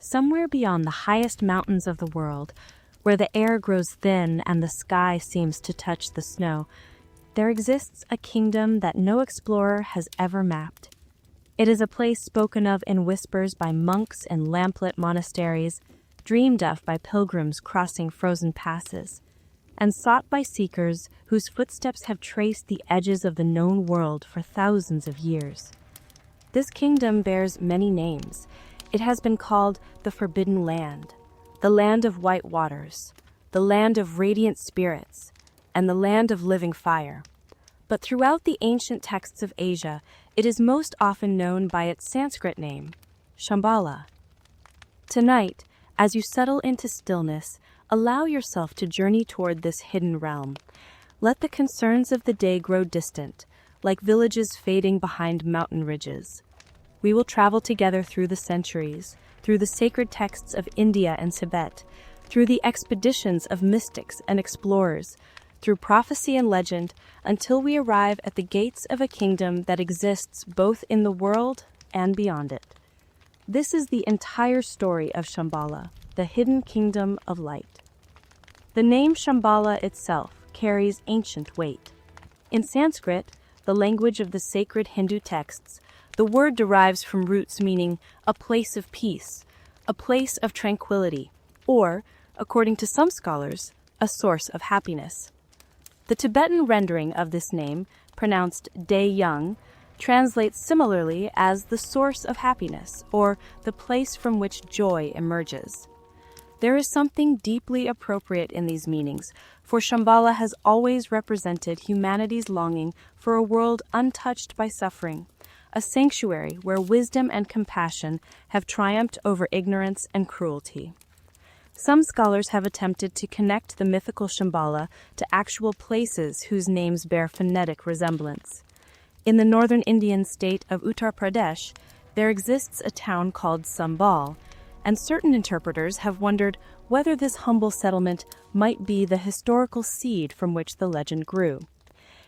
somewhere beyond the highest mountains of the world, where the air grows thin and the sky seems to touch the snow, there exists a kingdom that no explorer has ever mapped. It is a place spoken of in whispers by monks in lamplit monasteries, dreamed of by pilgrims crossing frozen passes, and sought by seekers whose footsteps have traced the edges of the known world for thousands of years. This kingdom bears many names. It has been called the Forbidden Land, the Land of White Waters, the Land of Radiant Spirits, and the Land of Living Fire. But throughout the ancient texts of Asia, it is most often known by its Sanskrit name, Shambhala. Tonight, as you settle into stillness, allow yourself to journey toward this hidden realm. Let the concerns of the day grow distant, like villages fading behind mountain ridges. We will travel together through the centuries, through the sacred texts of India and Tibet, through the expeditions of mystics and explorers, through prophecy and legend, until we arrive at the gates of a kingdom that exists both in the world and beyond it. This is the entire story of Shambhala, the hidden kingdom of light. The name Shambhala itself carries ancient weight. In Sanskrit, the language of the sacred Hindu texts, the word derives from roots meaning a place of peace, a place of tranquility, or, according to some scholars, a source of happiness. The Tibetan rendering of this name, pronounced De Young, translates similarly as the source of happiness, or the place from which joy emerges. There is something deeply appropriate in these meanings, for Shambhala has always represented humanity's longing for a world untouched by suffering, a sanctuary where wisdom and compassion have triumphed over ignorance and cruelty. Some scholars have attempted to connect the mythical Shambhala to actual places whose names bear phonetic resemblance. In the northern Indian state of Uttar Pradesh, there exists a town called Sambal, and certain interpreters have wondered whether this humble settlement might be the historical seed from which the legend grew.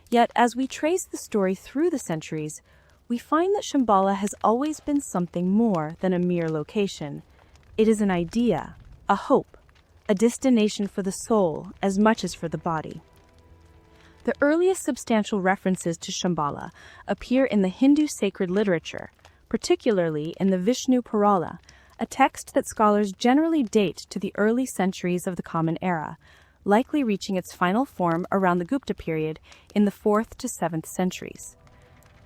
Yet, as we trace the story through the centuries, we find that Shambhala has always been something more than a mere location. It is an idea, a hope, a destination for the soul as much as for the body. The earliest substantial references to Shambhala appear in the Hindu sacred literature, particularly in the Vishnu Purana, a text that scholars generally date to the early centuries of the Common Era, likely reaching its final form around the Gupta period in the 4th to 7th centuries.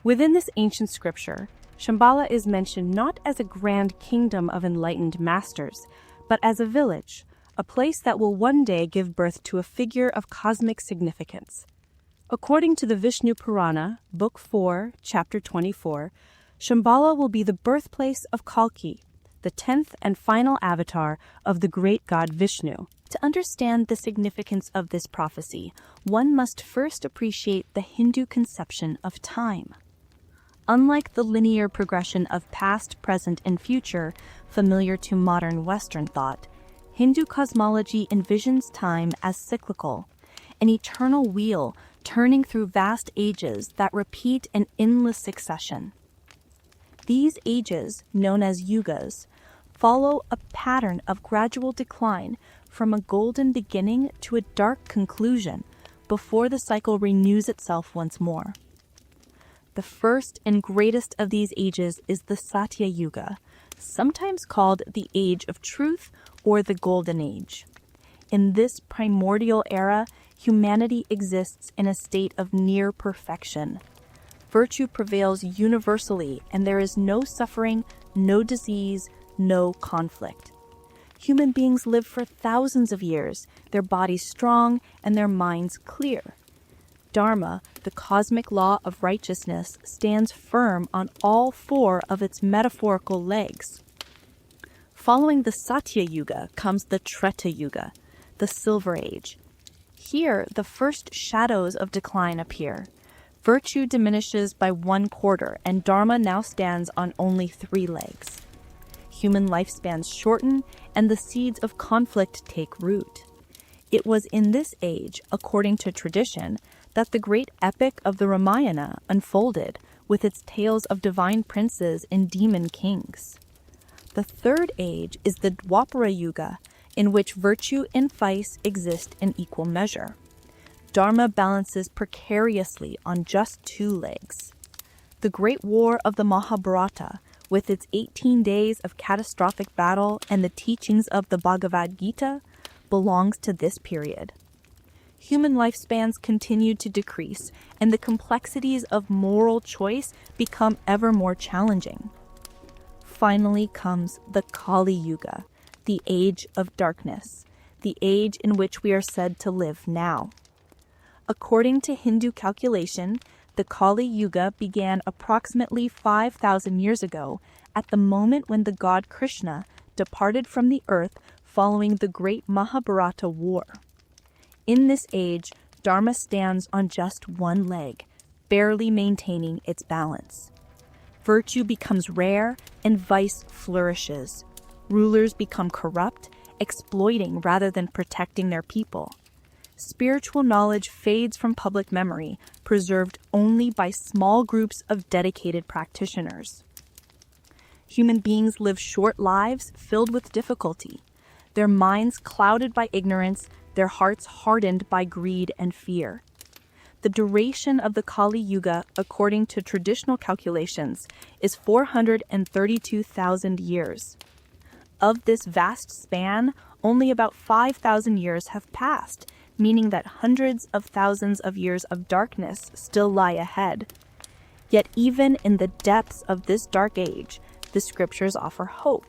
Within this ancient scripture, Shambhala is mentioned not as a grand kingdom of enlightened masters, but as a village, a place that will one day give birth to a figure of cosmic significance. According to the Vishnu Purana, Book 4, Chapter 24, Shambhala will be the birthplace of Kalki, the 10th and final avatar of the great god Vishnu. To understand the significance of this prophecy, one must first appreciate the Hindu conception of time. Unlike the linear progression of past, present, and future familiar to modern Western thought, Hindu cosmology envisions time as cyclical, an eternal wheel turning through vast ages that repeat in endless succession. These ages, known as yugas, follow a pattern of gradual decline from a golden beginning to a dark conclusion before the cycle renews itself once more. The first and greatest of these ages is the Satya Yuga, sometimes called the Age of Truth or the Golden Age. In this primordial era, humanity exists in a state of near perfection. Virtue prevails universally, and there is no suffering, no disease, no conflict. Human beings live for thousands of years, their bodies strong and their minds clear. Dharma, the cosmic law of righteousness, stands firm on all 4 of its metaphorical legs. Following the Satya Yuga comes the Treta Yuga, the Silver Age. Here, the first shadows of decline appear. Virtue diminishes by 1/4, and Dharma now stands on only 3 legs. Human lifespans shorten, and the seeds of conflict take root. It was in this age, according to tradition, that the great epic of the Ramayana unfolded with its tales of divine princes and demon kings. The third age is the Dwapara Yuga, in which virtue and vice exist in equal measure. Dharma balances precariously on just two legs. The Great War of the Mahabharata, with its 18 days of catastrophic battle and the teachings of the Bhagavad Gita, belongs to this period. Human lifespans continue to decrease, and the complexities of moral choice become ever more challenging. Finally comes the Kali Yuga, the age of darkness, the age in which we are said to live now. According to Hindu calculation, the Kali Yuga began approximately 5,000 years ago at the moment when the god Krishna departed from the earth following the great Mahabharata war. In this age, Dharma stands on just one leg, barely maintaining its balance. Virtue becomes rare and vice flourishes. Rulers become corrupt, exploiting rather than protecting their people. Spiritual knowledge fades from public memory, preserved only by small groups of dedicated practitioners. Human beings live short lives filled with difficulty, their minds clouded by ignorance, their hearts hardened by greed and fear. The duration of the Kali Yuga, according to traditional calculations, is 432,000 years. Of this vast span, only about 5,000 years have passed, meaning that hundreds of thousands of years of darkness still lie ahead. Yet even in the depths of this dark age, the scriptures offer hope.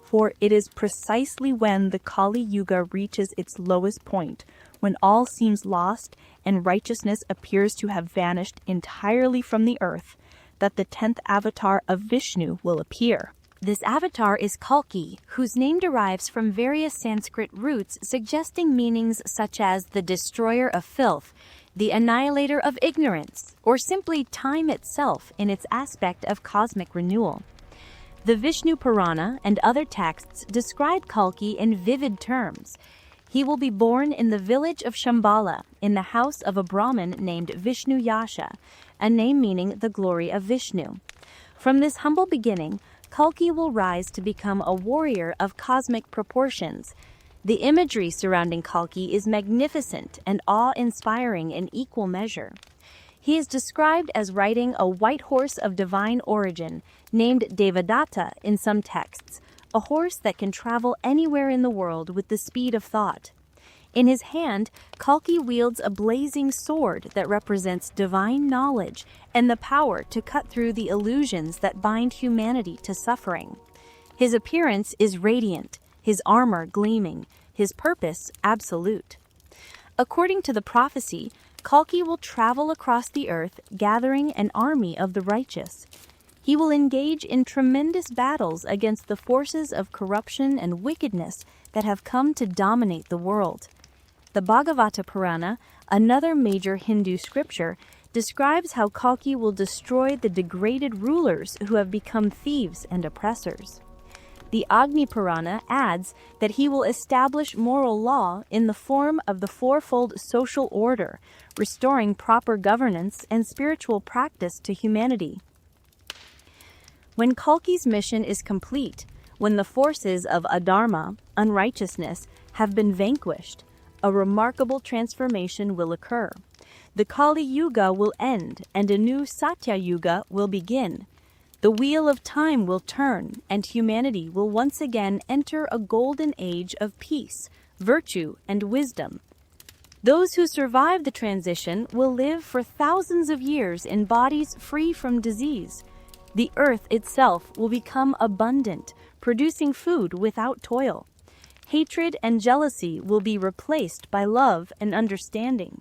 For it is precisely when the Kali Yuga reaches its lowest point, when all seems lost and righteousness appears to have vanished entirely from the earth, that the 10th avatar of Vishnu will appear. This avatar is Kalki, whose name derives from various Sanskrit roots suggesting meanings such as the destroyer of filth, the annihilator of ignorance, or simply time itself in its aspect of cosmic renewal. The Vishnu Purana and other texts describe Kalki in vivid terms. He will be born in the village of Shambhala, in the house of a Brahmin named Vishnu Yasha, a name meaning the glory of Vishnu. From this humble beginning, Kalki will rise to become a warrior of cosmic proportions. The imagery surrounding Kalki is magnificent and awe-inspiring in equal measure. He is described as riding a white horse of divine origin, named Devadatta in some texts, a horse that can travel anywhere in the world with the speed of thought. In his hand, Kalki wields a blazing sword that represents divine knowledge and the power to cut through the illusions that bind humanity to suffering. His appearance is radiant, his armor gleaming, his purpose absolute. According to the prophecy, Kalki will travel across the earth, gathering an army of the righteous. He will engage in tremendous battles against the forces of corruption and wickedness that have come to dominate the world. The Bhagavata Purana, another major Hindu scripture, describes how Kalki will destroy the degraded rulers who have become thieves and oppressors. The Agni Purana adds that he will establish moral law in the form of the fourfold social order, restoring proper governance and spiritual practice to humanity. When Kalki's mission is complete, when the forces of adharma, unrighteousness, have been vanquished, a remarkable transformation will occur. The Kali Yuga will end and a new Satya Yuga will begin. The wheel of time will turn and humanity will once again enter a golden age of peace, virtue, and wisdom. Those who survive the transition will live for thousands of years in bodies free from disease. The earth itself will become abundant, producing food without toil. Hatred and jealousy will be replaced by love and understanding.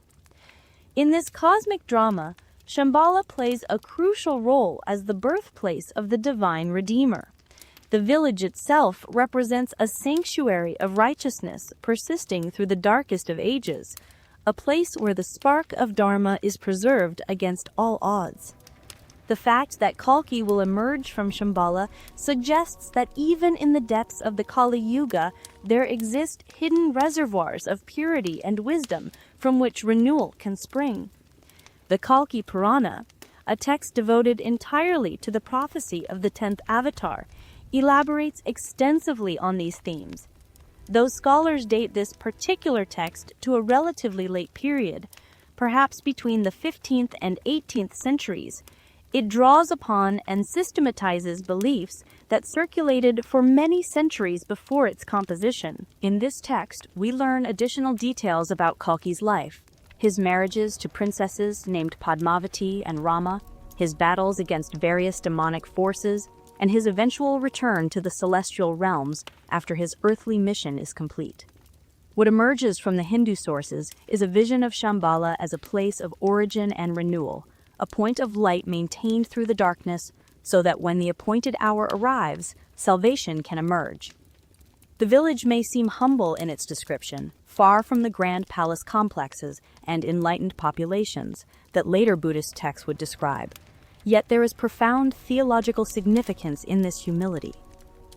In this cosmic drama, Shambhala plays a crucial role as the birthplace of the divine Redeemer. The village itself represents a sanctuary of righteousness persisting through the darkest of ages, a place where the spark of Dharma is preserved against all odds. The fact that Kalki will emerge from Shambhala suggests that even in the depths of the Kali Yuga, there exist hidden reservoirs of purity and wisdom from which renewal can spring. The Kalki Purana, a text devoted entirely to the prophecy of the 10th avatar, elaborates extensively on these themes. Though scholars date this particular text to a relatively late period, perhaps between the 15th and 18th centuries, it draws upon and systematizes beliefs that circulated for many centuries before its composition. In this text, we learn additional details about Kalki's life: his marriages to princesses named Padmavati and Rama, his battles against various demonic forces, and his eventual return to the celestial realms after his earthly mission is complete. What emerges from the Hindu sources is a vision of Shambhala as a place of origin and renewal, a point of light maintained through the darkness so that when the appointed hour arrives, salvation can emerge. The village may seem humble in its description, far from the grand palace complexes and enlightened populations that later Buddhist texts would describe. Yet there is profound theological significance in this humility.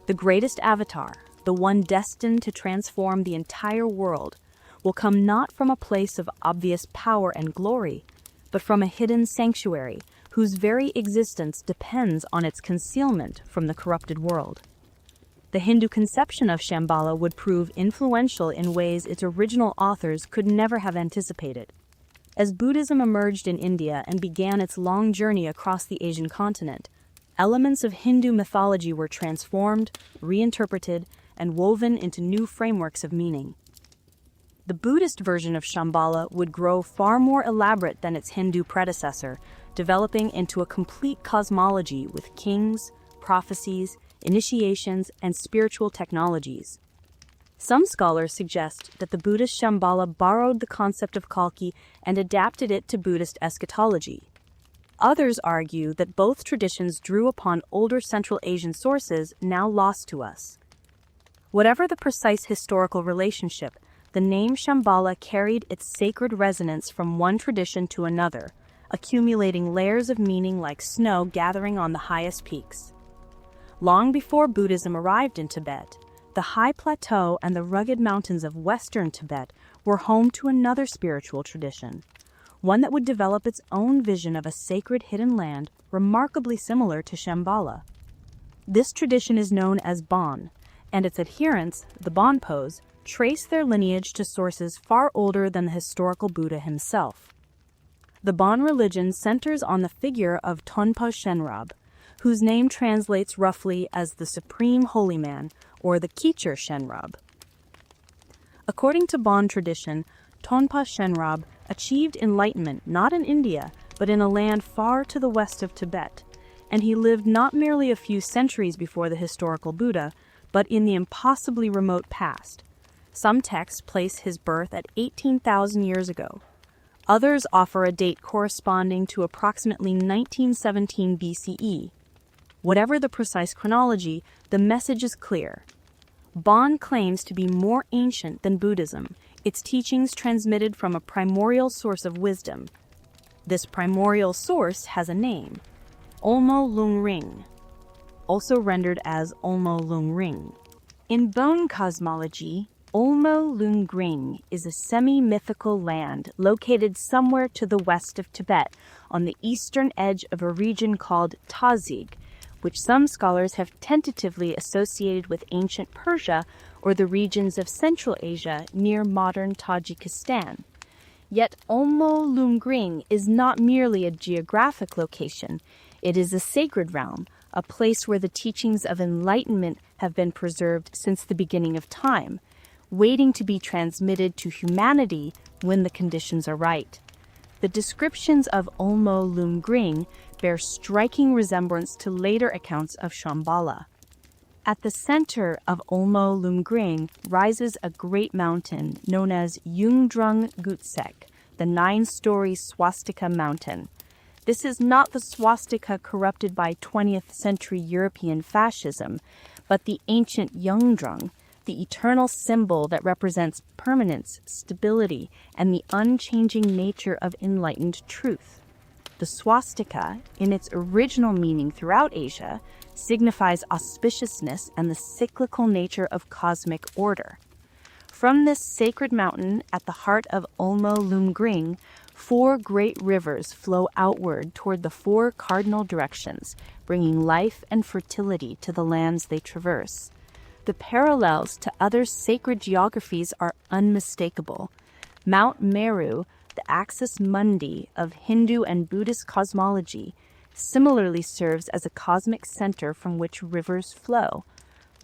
The greatest avatar, the one destined to transform the entire world, will come not from a place of obvious power and glory, but from a hidden sanctuary whose very existence depends on its concealment from the corrupted world. The Hindu conception of Shambhala would prove influential in ways its original authors could never have anticipated. As Buddhism emerged in India and began its long journey across the Asian continent, elements of Hindu mythology were transformed, reinterpreted, and woven into new frameworks of meaning. The Buddhist version of Shambhala would grow far more elaborate than its Hindu predecessor, developing into a complete cosmology with kings, prophecies, initiations, and spiritual technologies. Some scholars suggest that the Buddhist Shambhala borrowed the concept of Kalki and adapted it to Buddhist eschatology. Others argue that both traditions drew upon older Central Asian sources now lost to us. Whatever the precise historical relationship, the name Shambhala carried its sacred resonance from one tradition to another, accumulating layers of meaning like snow gathering on the highest peaks. Long before Buddhism arrived in Tibet, the high plateau and the rugged mountains of western Tibet were home to another spiritual tradition, one that would develop its own vision of a sacred hidden land remarkably similar to Shambhala. This tradition is known as Bon, and its adherents, the Bonpos, trace their lineage to sources far older than the historical Buddha himself. The Bon religion centers on the figure of Tonpa Shenrab, whose name translates roughly as the Supreme Holy Man or the Kichur Shenrab. According to Bon tradition, Tonpa Shenrab achieved enlightenment not in India, but in a land far to the west of Tibet, and he lived not merely a few centuries before the historical Buddha, but in the impossibly remote past. Some texts place his birth at 18,000 years ago. Others offer a date corresponding to approximately 1917 BCE. Whatever the precise chronology, the message is clear. Bon claims to be more ancient than Buddhism, its teachings transmitted from a primordial source of wisdom. This primordial source has a name, Olmo Lung Ring, also rendered as Olmo Lung Ring. In Bon cosmology, Olmo Lung Ring is a semi-mythical land located somewhere to the west of Tibet on the eastern edge of a region called Tazig, which some scholars have tentatively associated with ancient Persia or the regions of Central Asia near modern Tajikistan. Yet Olmo Lung Ring is not merely a geographic location, it is a sacred realm, a place where the teachings of enlightenment have been preserved since the beginning of time, waiting to be transmitted to humanity when the conditions are right. The descriptions of Olmo Lung Ring bear striking resemblance to later accounts of Shambhala. At the center of Olmo Lung Ring rises a great mountain known as Yungdrung Gutsek, the 9-story swastika mountain. This is not the swastika corrupted by 20th century European fascism, but the ancient Yungdrung, the eternal symbol that represents permanence, stability, and the unchanging nature of enlightened truth. The swastika, in its original meaning throughout Asia, signifies auspiciousness and the cyclical nature of cosmic order. From this sacred mountain at the heart of Olmo Lung Ring 4 great rivers flow outward toward the 4 cardinal directions, bringing life and fertility to the lands they traverse. The parallels to other sacred geographies are unmistakable. Mount Meru, the axis mundi of Hindu and Buddhist cosmology, similarly serves as a cosmic center from which rivers flow.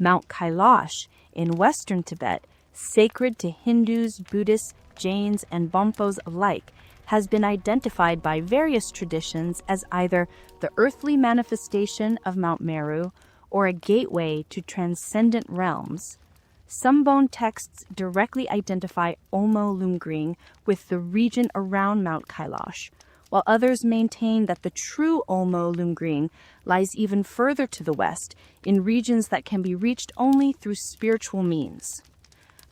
Mount Kailash in western Tibet, sacred to Hindus, Buddhists, Jains, and Bonpos alike, has been identified by various traditions as either the earthly manifestation of Mount Meru or a gateway to transcendent realms. Some bone texts directly identify Olmo Lumgring with the region around Mount Kailash, while others maintain that the true Olmo Lumgring lies even further to the west, in regions that can be reached only through spiritual means.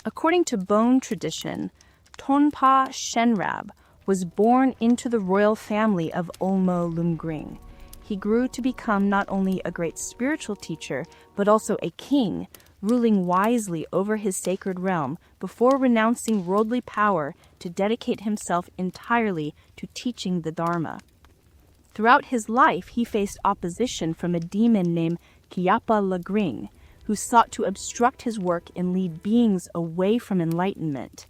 According to bone tradition, Tonpa Shenrab was born into the royal family of Olmo Lumgring. He grew to become not only a great spiritual teacher, but also a king, ruling wisely over his sacred realm before renouncing worldly power to dedicate himself entirely to teaching the Dharma. Throughout his life, he faced opposition from a demon named Kyapa Lagring, who sought to obstruct his work and lead beings away from enlightenment.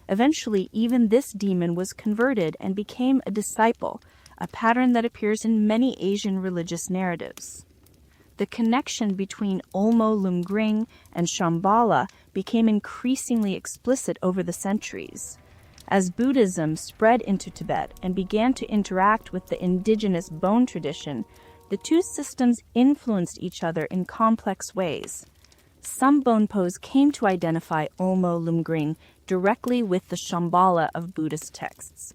Eventually, even this demon was converted and became a disciple, a pattern that appears in many Asian religious narratives. The connection between Olmo Lumgring and Shambhala became increasingly explicit over the centuries. As Buddhism spread into Tibet and began to interact with the indigenous bone tradition, the two systems influenced each other in complex ways. Some Bonpos came to identify Olmo Lumgring directly with the Shambhala of Buddhist texts.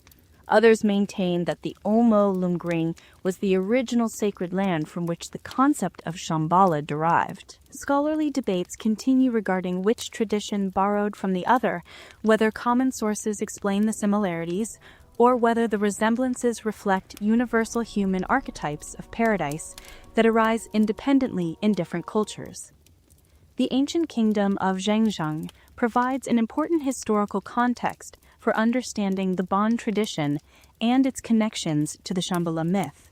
Others maintain that the Olmo Lumgring was the original sacred land from which the concept of Shambhala derived. Scholarly debates continue regarding which tradition borrowed from the other, whether common sources explain the similarities, or whether the resemblances reflect universal human archetypes of paradise that arise independently in different cultures. The ancient kingdom of Zhangjiang provides an important historical context for understanding the Bon tradition and its connections to the Shambhala myth.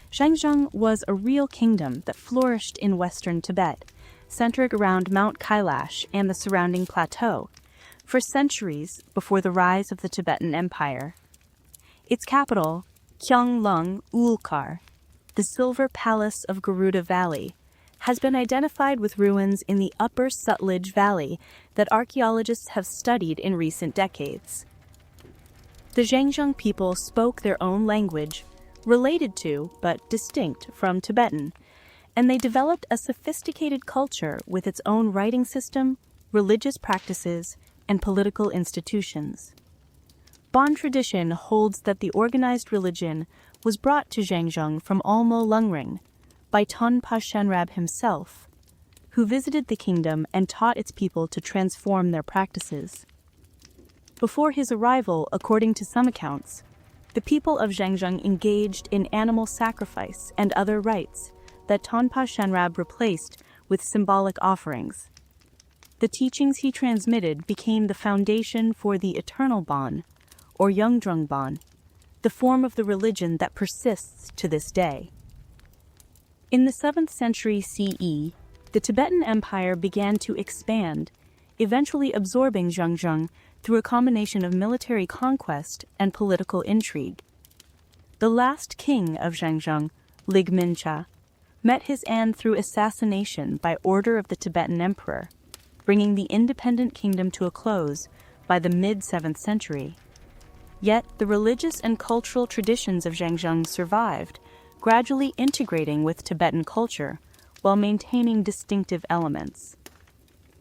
Zhangjiang was a real kingdom that flourished in western Tibet, centered around Mount Kailash and the surrounding plateau, for centuries before the rise of the Tibetan Empire. Its capital, Kyanglung Ulkar, the Silver Palace of Garuda Valley, has been identified with ruins in the upper Sutlej Valley that archaeologists have studied in recent decades. The Zhangjiang people spoke their own language, related to but distinct from Tibetan, and they developed a sophisticated culture with its own writing system, religious practices, and political institutions. Bon tradition holds that the organized religion was brought to Zhangjiang from Olmo Lumgring by Tonpa Shenrab himself, who visited the kingdom and taught its people to transform their practices. Before his arrival, according to some accounts, the people of Zhangjiang engaged in animal sacrifice and other rites that Tonpa Shenrab replaced with symbolic offerings. The teachings he transmitted became the foundation for the eternal Bon, or Yungdrung Bon, the form of the religion that persists to this day. In the 7th century CE, the Tibetan Empire began to expand, eventually absorbing Zhangjiang through a combination of military conquest and political intrigue. The last king of Zhangjiang, Ligmincha, met his end through assassination by order of the Tibetan emperor, bringing the independent kingdom to a close by the mid-7th century. Yet the religious and cultural traditions of Zhangjiang survived, gradually integrating with Tibetan culture while maintaining distinctive elements.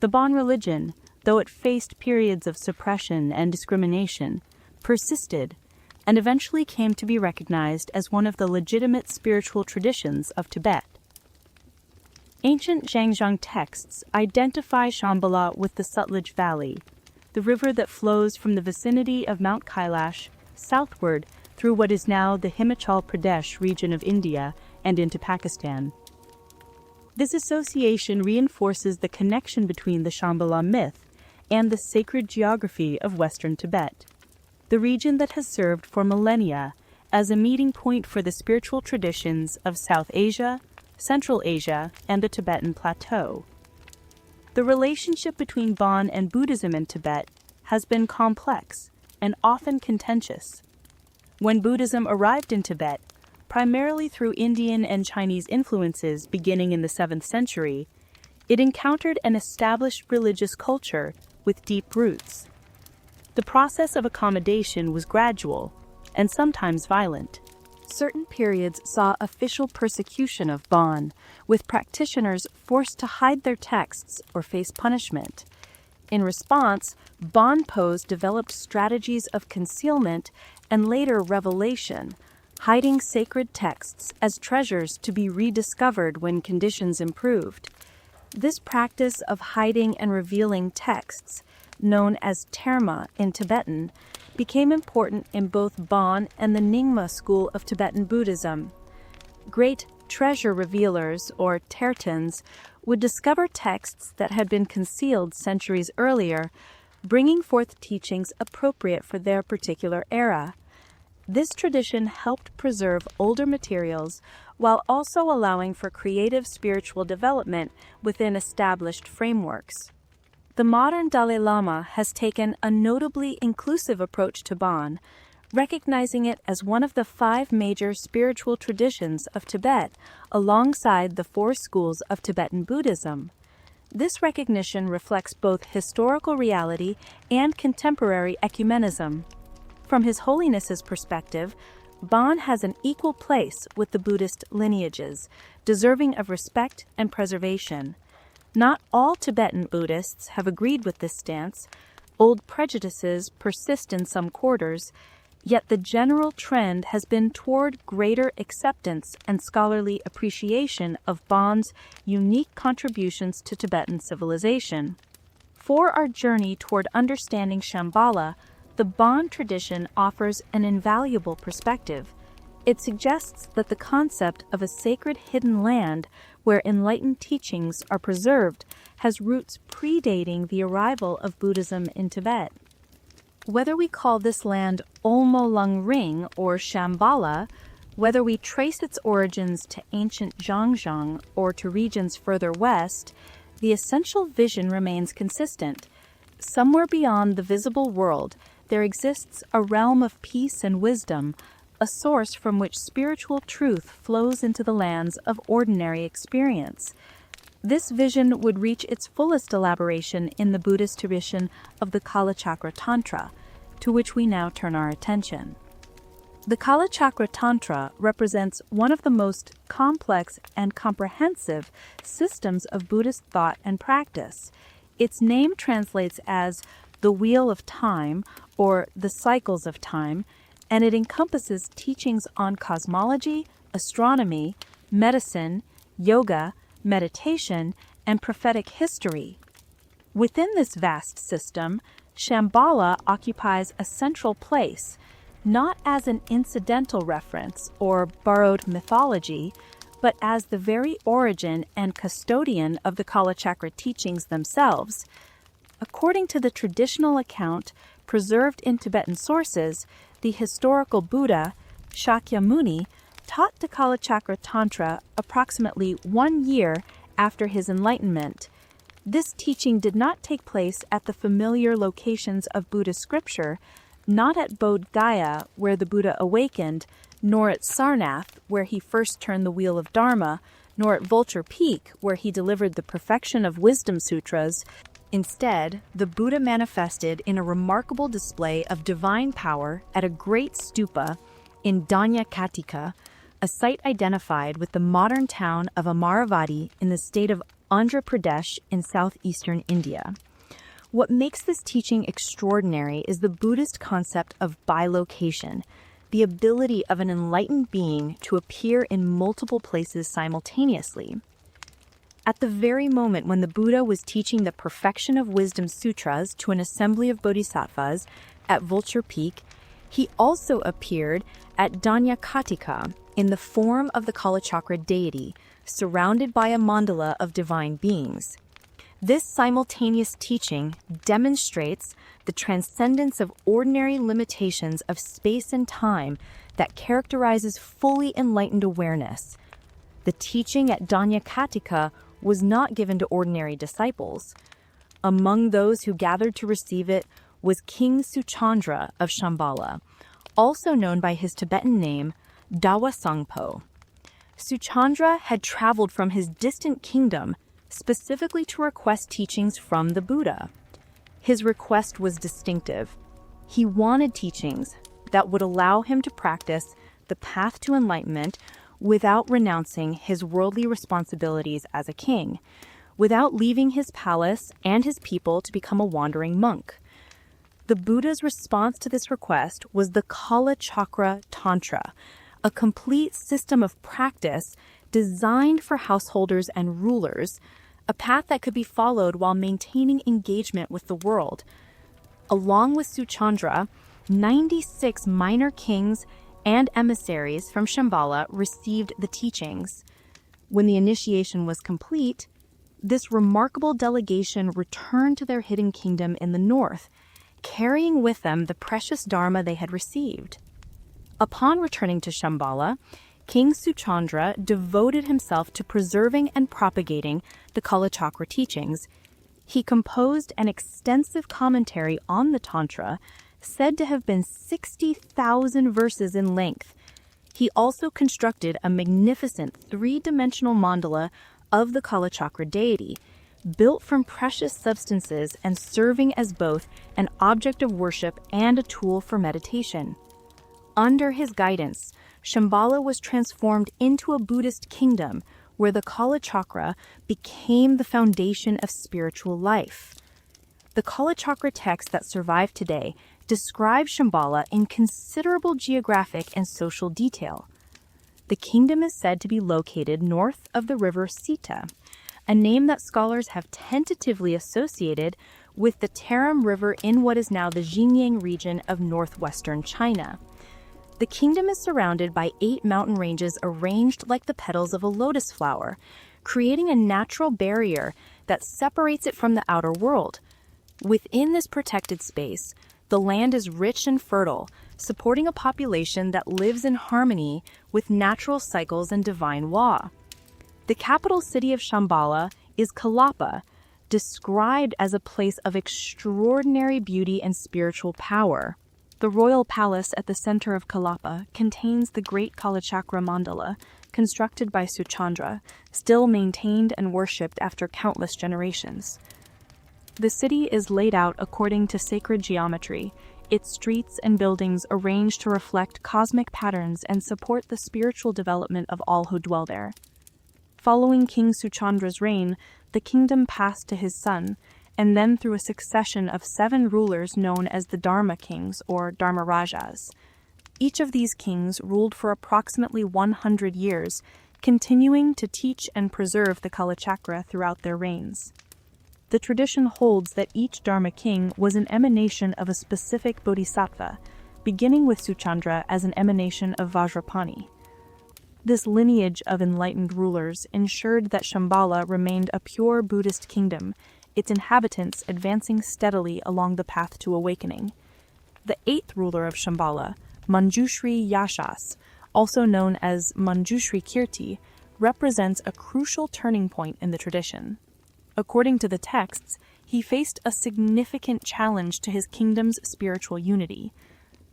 The Bon religion, though it faced periods of suppression and discrimination, persisted and eventually came to be recognized as one of the legitimate spiritual traditions of Tibet. Ancient Zhangjiang texts identify Shambhala with the Sutlej Valley, the river that flows from the vicinity of Mount Kailash southward through what is now the Himachal Pradesh region of India and into Pakistan. This association reinforces the connection between the Shambhala myth and the sacred geography of western Tibet. the region that has served for millennia as a meeting point for the spiritual traditions of South Asia, Central Asia, and the Tibetan Plateau. The relationship between Bon and Buddhism in Tibet has been complex and often contentious. When Buddhism arrived in Tibet, primarily through Indian and Chinese influences beginning in the 7th century, it encountered an established religious culture with deep roots. The process of accommodation was gradual and sometimes violent. Certain periods saw official persecution of Bon, with practitioners forced to hide their texts or face punishment. In response, Bonpos developed strategies of concealment and later revelation, hiding sacred texts as treasures to be rediscovered when conditions improved. This practice of hiding and revealing texts, known as terma in Tibetan, became important in both Bon and the Nyingma school of Tibetan Buddhism. Great treasure revealers, or tertons, would discover texts that had been concealed centuries earlier, bringing forth teachings appropriate for their particular era. This tradition helped preserve older materials while also allowing for creative spiritual development within established frameworks. The modern Dalai Lama has taken a notably inclusive approach to Bon, recognizing it as one of the 5 major spiritual traditions of Tibet alongside the 4 schools of Tibetan Buddhism. This recognition reflects both historical reality and contemporary ecumenism. From His Holiness's perspective, Bon has an equal place with the Buddhist lineages, deserving of respect and preservation. Not all Tibetan Buddhists have agreed with this stance. Old prejudices persist in some quarters, yet the general trend has been toward greater acceptance and scholarly appreciation of Bon's unique contributions to Tibetan civilization. For our journey toward understanding Shambhala, the Bon tradition offers an invaluable perspective. It suggests that the concept of a sacred hidden land where enlightened teachings are preserved has roots predating the arrival of Buddhism in Tibet. Whether we call this land Olmo Lung Ring or Shambhala, whether we trace its origins to ancient Zhangzhang or to regions further west, the essential vision remains consistent. Somewhere beyond the visible world, there exists a realm of peace and wisdom, a source from which spiritual truth flows into the lands of ordinary experience. This vision would reach its fullest elaboration in the Buddhist tradition of the Kalachakra Tantra, to which we now turn our attention. The Kalachakra Tantra represents one of the most complex and comprehensive systems of Buddhist thought and practice. Its name translates as the Wheel of Time or the Cycles of Time, and it encompasses teachings on cosmology, astronomy, medicine, yoga, meditation, and prophetic history. Within this vast system, Shambhala occupies a central place, not as an incidental reference or borrowed mythology, but as the very origin and custodian of the Kalachakra teachings themselves. According to the traditional account preserved in Tibetan sources, the historical Buddha, Shakyamuni, taught the Kalachakra Tantra approximately 1 year after his enlightenment. This teaching did not take place at the familiar locations of Buddhist scripture, not at Bodh Gaya, where the Buddha awakened, nor at Sarnath, where he first turned the wheel of Dharma, nor at Vulture Peak, where he delivered the perfection of wisdom sutras. Instead, the Buddha manifested in a remarkable display of divine power at a great stupa in Danyakatika, a site identified with the modern town of Amaravati in the state of Andhra Pradesh in southeastern India. What makes this teaching extraordinary is the Buddhist concept of bilocation, the ability of an enlightened being to appear in multiple places simultaneously. At the very moment when the Buddha was teaching the perfection of wisdom sutras to an assembly of bodhisattvas at Vulture Peak, he also appeared at Danyakatika in the form of the Kalachakra deity, surrounded by a mandala of divine beings. This simultaneous teaching demonstrates the transcendence of ordinary limitations of space and time that characterizes fully enlightened awareness. The teaching at Danyakatika was not given to ordinary disciples. Among those who gathered to receive it was King Suchandra of Shambhala, also known by his Tibetan name, Dawa Sangpo. Suchandra had traveled from his distant kingdom specifically to request teachings from the Buddha. His request was distinctive. He wanted teachings that would allow him to practice the path to enlightenment without renouncing his worldly responsibilities as a king, without leaving his palace and his people to become a wandering monk. The Buddha's response to this request was the Kala Chakra Tantra, a complete system of practice designed for householders and rulers, a path that could be followed while maintaining engagement with the world. Along with Suchandra, 96 minor kings and emissaries from Shambhala received the teachings. When the initiation was complete, this remarkable delegation returned to their hidden kingdom in the north, carrying with them the precious Dharma they had received. Upon returning to Shambhala, King Suchandra devoted himself to preserving and propagating the Kalachakra teachings. He composed an extensive commentary on the Tantra, said to have been 60,000 verses in length. He also constructed a magnificent three-dimensional mandala of the Kalachakra deity, built from precious substances and serving as both an object of worship and a tool for meditation. Under his guidance, Shambhala was transformed into a Buddhist kingdom where the Kalachakra became the foundation of spiritual life. The Kalachakra texts that survive today describe Shambhala in considerable geographic and social detail. The kingdom is said to be located north of the river Sita, a name that scholars have tentatively associated with the Tarim River in what is now the Xinjiang region of northwestern China. The kingdom is surrounded by 8 mountain ranges arranged like the petals of a lotus flower, creating a natural barrier that separates it from the outer world. Within this protected space, the land is rich and fertile, supporting a population that lives in harmony with natural cycles and divine law. The capital city of Shambhala is Kalapa, described as a place of extraordinary beauty and spiritual power. The royal palace at the center of Kalapa contains the great Kalachakra mandala, constructed by Suchandra, still maintained and worshipped after countless generations. The city is laid out according to sacred geometry, its streets and buildings arranged to reflect cosmic patterns and support the spiritual development of all who dwell there. Following King Suchandra's reign, the kingdom passed to his son, and then through a succession of 7 rulers known as the Dharma kings or Dharma Rajas. Each of these kings ruled for approximately 100 years, continuing to teach and preserve the Kalachakra throughout their reigns. The tradition holds that each Dharma king was an emanation of a specific bodhisattva, beginning with Suchandra as an emanation of Vajrapani. This lineage of enlightened rulers ensured that Shambhala remained a pure Buddhist kingdom, its inhabitants advancing steadily along the path to awakening. The 8th ruler of Shambhala, Manjushri Yashas, also known as Manjushri Kirti, represents a crucial turning point in the tradition. According to the texts, he faced a significant challenge to his kingdom's spiritual unity.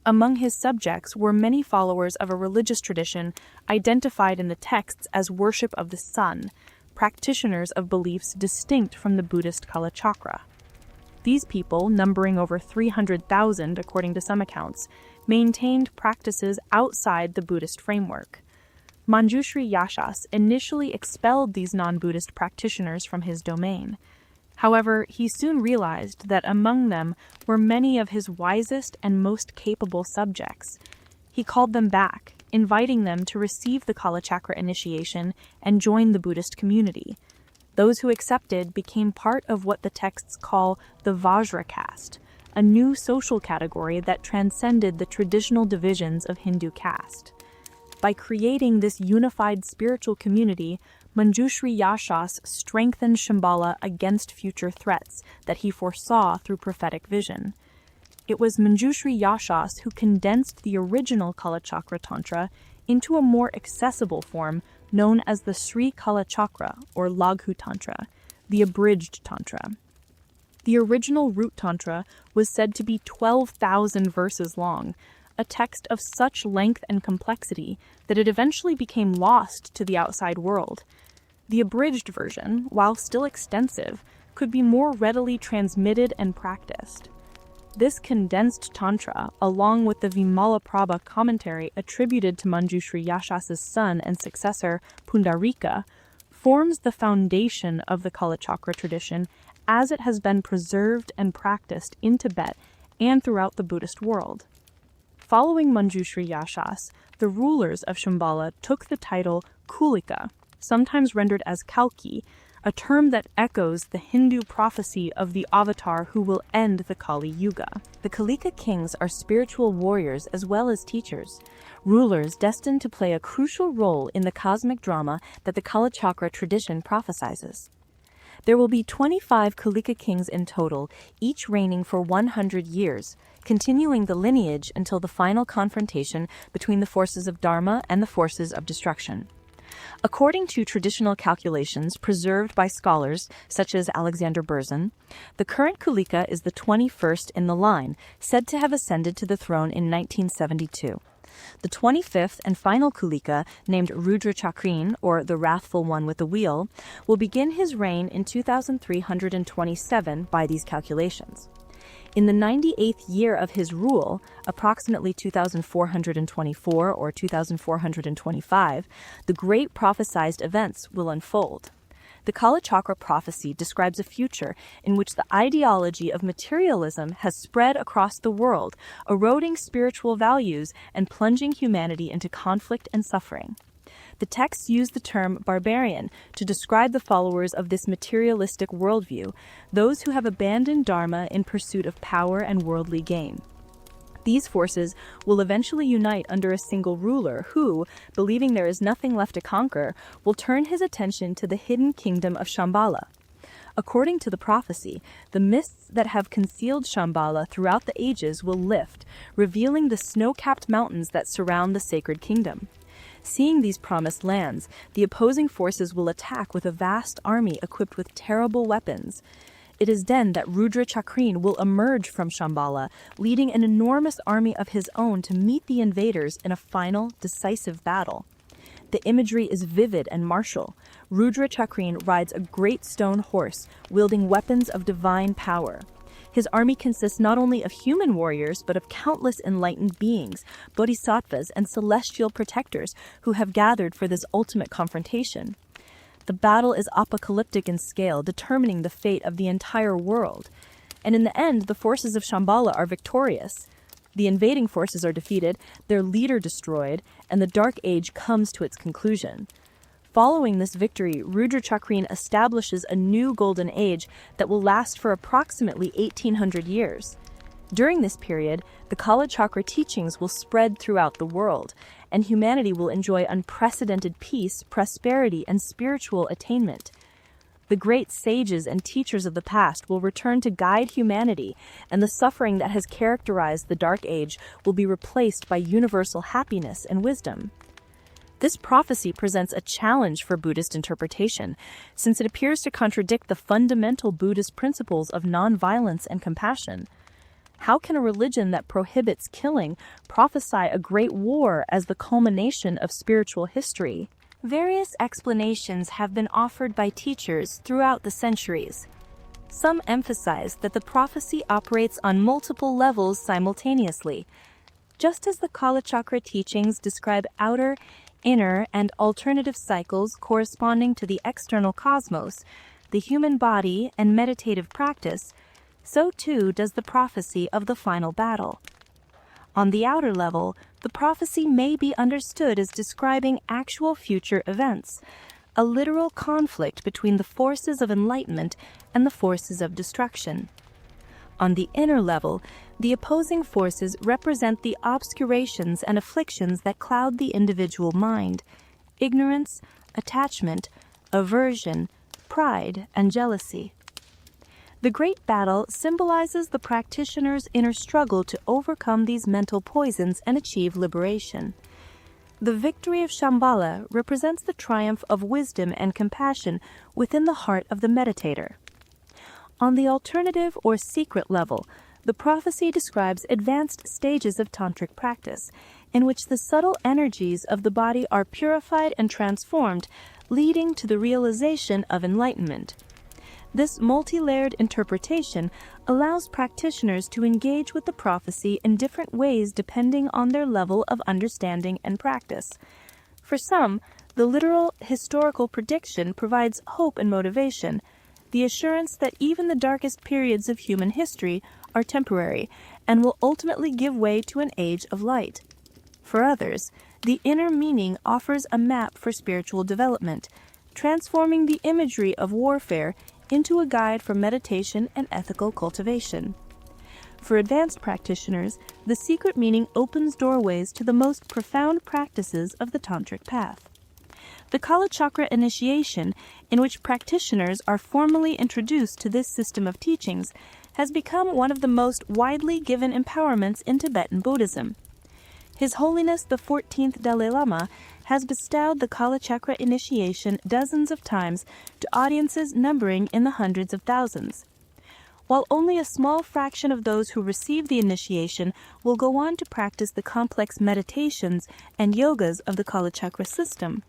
Among his subjects were many followers of a religious tradition identified in the texts as worship of the sun, practitioners of beliefs distinct from the Buddhist Kalachakra. These people, numbering over 300,000 according to some accounts, maintained practices outside the Buddhist framework. Manjushri Yashas initially expelled these non-Buddhist practitioners from his domain. However, he soon realized that among them were many of his wisest and most capable subjects. He called them back, inviting them to receive the Kalachakra initiation and join the Buddhist community. Those who accepted became part of what the texts call the Vajra caste, a new social category that transcended the traditional divisions of Hindu caste. By creating this unified spiritual community, Manjushri Yashas strengthened Shambhala against future threats that he foresaw through prophetic vision. It was Manjushri Yashas who condensed the original Kalachakra Tantra into a more accessible form known as the Sri Kalachakra or Laghu Tantra, the abridged Tantra. The original root Tantra was said to be 12,000 verses long, a text of such length and complexity that it eventually became lost to the outside world. The abridged version, while still extensive, could be more readily transmitted and practiced. This condensed Tantra, along with the Vimalaprabha commentary attributed to Manjushri Yashas's son and successor Pundarika, forms the foundation of the Kalachakra tradition as it has been preserved and practiced in Tibet and throughout the Buddhist world. Following Manjushri Yashas, the rulers of Shambhala took the title Kulika, sometimes rendered as Kalki, a term that echoes the Hindu prophecy of the avatar who will end the Kali Yuga. The Kalika kings are spiritual warriors as well as teachers, rulers destined to play a crucial role in the cosmic drama that the Kalachakra tradition prophesizes. There will be 25 Kalika kings in total, each reigning for 100 years, continuing the lineage until the final confrontation between the forces of Dharma and the forces of destruction. According to traditional calculations preserved by scholars such as Alexander Berzin, the current Kulika is the 21st in the line, said to have ascended to the throne in 1972. The 25th and final Kulika, named Rudra Chakrin, or the Wrathful One with the Wheel, will begin his reign in 2327 by these calculations. In the 98th year of his rule, approximately 2424 or 2425, the great prophesied events will unfold. The Kalachakra prophecy describes a future in which the ideology of materialism has spread across the world, eroding spiritual values and plunging humanity into conflict and suffering. The texts use the term barbarian to describe the followers of this materialistic worldview, those who have abandoned Dharma in pursuit of power and worldly gain. These forces will eventually unite under a single ruler who, believing there is nothing left to conquer, will turn his attention to the hidden kingdom of Shambhala. According to the prophecy, the mists that have concealed Shambhala throughout the ages will lift, revealing the snow-capped mountains that surround the sacred kingdom. Seeing these promised lands, the opposing forces will attack with a vast army equipped with terrible weapons. It is then that Rudra Chakrin will emerge from Shambhala, leading an enormous army of his own to meet the invaders in a final, decisive battle. The imagery is vivid and martial. Rudra Chakrin rides a great stone horse, wielding weapons of divine power. His army consists not only of human warriors, but of countless enlightened beings, bodhisattvas, and celestial protectors who have gathered for this ultimate confrontation. The battle is apocalyptic in scale, determining the fate of the entire world. And in the end, the forces of Shambhala are victorious. The invading forces are defeated, their leader destroyed, and the Dark Age comes to its conclusion. Following this victory, Rudra Chakrin establishes a new golden age that will last for approximately 1800 years. During this period, the Kalachakra teachings will spread throughout the world, and humanity will enjoy unprecedented peace, prosperity, and spiritual attainment. The great sages and teachers of the past will return to guide humanity, and the suffering that has characterized the Dark Age will be replaced by universal happiness and wisdom. This prophecy presents a challenge for Buddhist interpretation, since it appears to contradict the fundamental Buddhist principles of nonviolence and compassion. How can a religion that prohibits killing prophesy a great war as the culmination of spiritual history? Various explanations have been offered by teachers throughout the centuries. Some emphasize that the prophecy operates on multiple levels simultaneously. Just as the Kalachakra teachings describe outer, inner, and alternative cycles corresponding to the external cosmos, the human body, and meditative practice, so too does the prophecy of the final battle. On the outer level, the prophecy may be understood as describing actual future events, a literal conflict between the forces of enlightenment and the forces of destruction. On the inner level, the opposing forces represent the obscurations and afflictions that cloud the individual mind: ignorance, attachment, aversion, pride, and jealousy. The Great Battle symbolizes the practitioner's inner struggle to overcome these mental poisons and achieve liberation. The victory of Shambhala represents the triumph of wisdom and compassion within the heart of the meditator. On the alternative or secret level, the prophecy describes advanced stages of tantric practice, in which the subtle energies of the body are purified and transformed, leading to the realization of enlightenment. This multi-layered interpretation allows practitioners to engage with the prophecy in different ways depending on their level of understanding and practice. For some, the literal historical prediction provides hope and motivation, the assurance that even the darkest periods of human history are temporary and will ultimately give way to an age of light. For others, the inner meaning offers a map for spiritual development, transforming the imagery of warfare into a guide for meditation and ethical cultivation. For advanced practitioners, the secret meaning opens doorways to the most profound practices of the tantric path. The Kala Chakra initiation, in which practitioners are formally introduced to this system of teachings, has become one of the most widely given empowerments in Tibetan Buddhism. His Holiness the 14th Dalai Lama has bestowed the Kala Chakra initiation dozens of times to audiences numbering in the hundreds of thousands. While only a small fraction of those who receive the initiation will go on to practice the complex meditations and yogas of the Kala Chakra system,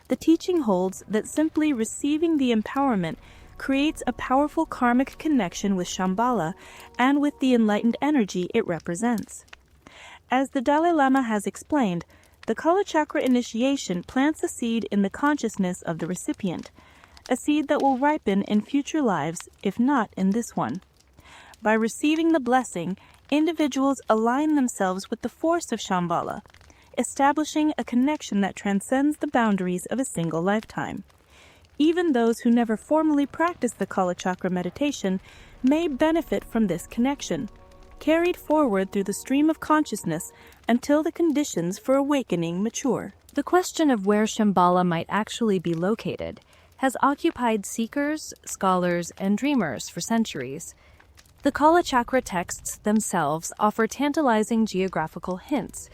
the teaching holds that simply receiving the empowerment creates a powerful karmic connection with Shambhala and with the enlightened energy it represents. As the Dalai Lama has explained, the Kala Chakra initiation plants a seed in the consciousness of the recipient, a seed that will ripen in future lives, if not in this one. By receiving the blessing, individuals align themselves with the force of Shambhala, establishing a connection that transcends the boundaries of a single lifetime. Even those who never formally practice the Kala Chakra meditation may benefit from this connection, carried forward through the stream of consciousness until the conditions for awakening mature. The question of where Shambhala might actually be located has occupied seekers, scholars, and dreamers for centuries. The Kala Chakra texts themselves offer tantalizing geographical hints,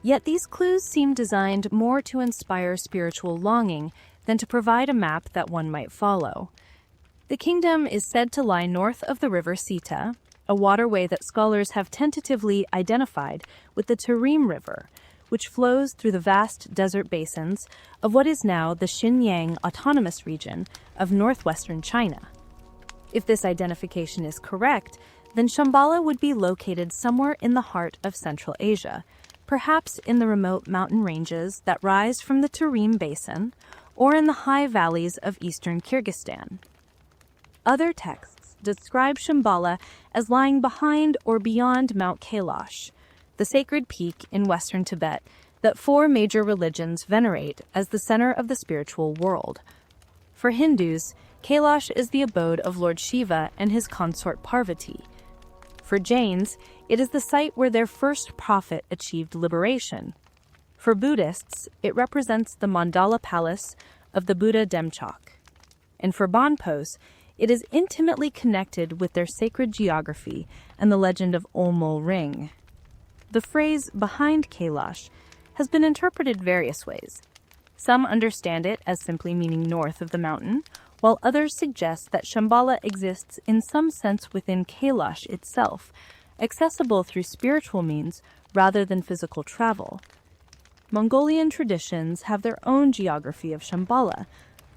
yet these clues seem designed more to inspire spiritual longing than to provide a map that one might follow. The kingdom is said to lie north of the river Sita, a waterway that scholars have tentatively identified with the Tarim River, which flows through the vast desert basins of what is now the Xinjiang Autonomous Region of northwestern China. If this identification is correct, then Shambhala would be located somewhere in the heart of Central Asia, perhaps in the remote mountain ranges that rise from the Tarim Basin, or in the high valleys of eastern Kyrgyzstan. Other texts describe Shambhala as lying behind or beyond Mount Kailash, the sacred peak in western Tibet that 4 major religions venerate as the center of the spiritual world. For Hindus, Kailash is the abode of Lord Shiva and his consort Parvati. For Jains, it is the site where their first prophet achieved liberation. For Buddhists, it represents the Mandala Palace of the Buddha Demchok. And for Bonpos, it is intimately connected with their sacred geography and the legend of Olmul Ring. The phrase behind Kailash has been interpreted various ways. Some understand it as simply meaning north of the mountain, while others suggest that Shambhala exists in some sense within Kailash itself, accessible through spiritual means rather than physical travel. Mongolian traditions have their own geography of Shambhala,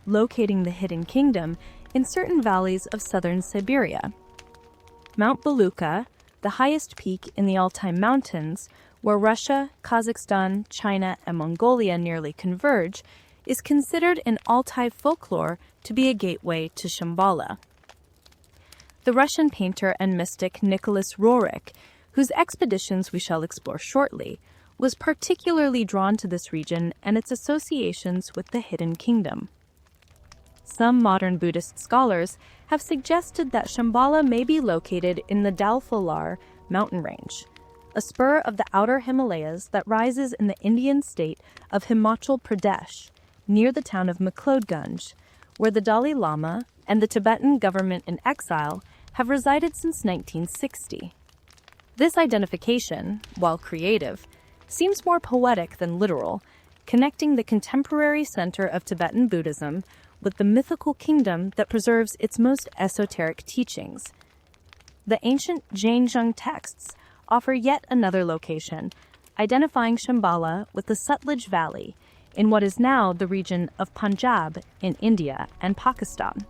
locating the hidden kingdom in certain valleys of southern Siberia. Mount Beluka, the highest peak in the Altai Mountains, where Russia, Kazakhstan, China, and Mongolia nearly converge, is considered in Altai folklore to be a gateway to Shambhala. The Russian painter and mystic Nicholas Roerich, whose expeditions we shall explore shortly, was particularly drawn to this region and its associations with the hidden kingdom. Some modern Buddhist scholars have suggested that Shambhala may be located in the Dalfalar mountain range, a spur of the outer Himalayas that rises in the Indian state of Himachal Pradesh, near the town of Maklodganj, where the Dalai Lama and the Tibetan government in exile have resided since 1960. This identification, while creative, seems more poetic than literal, connecting the contemporary center of Tibetan Buddhism with the mythical kingdom that preserves its most esoteric teachings. The ancient Jainzheng texts offer yet another location, identifying Shambhala with the Sutlej Valley in what is now the region of Punjab in India and Pakistan.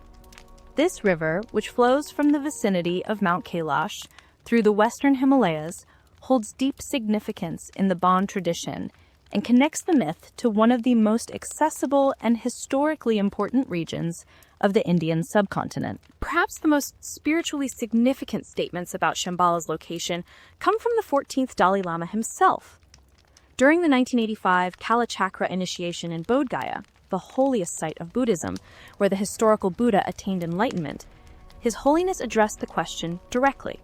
This river, which flows from the vicinity of Mount Kailash through the western Himalayas, holds deep significance in the Bon tradition and connects the myth to one of the most accessible and historically important regions of the Indian subcontinent. Perhaps the most spiritually significant statements about Shambhala's location come from the 14th Dalai Lama himself. During the 1985 Kalachakra initiation in Bodh Gaya, the holiest site of Buddhism, where the historical Buddha attained enlightenment, His Holiness addressed the question directly.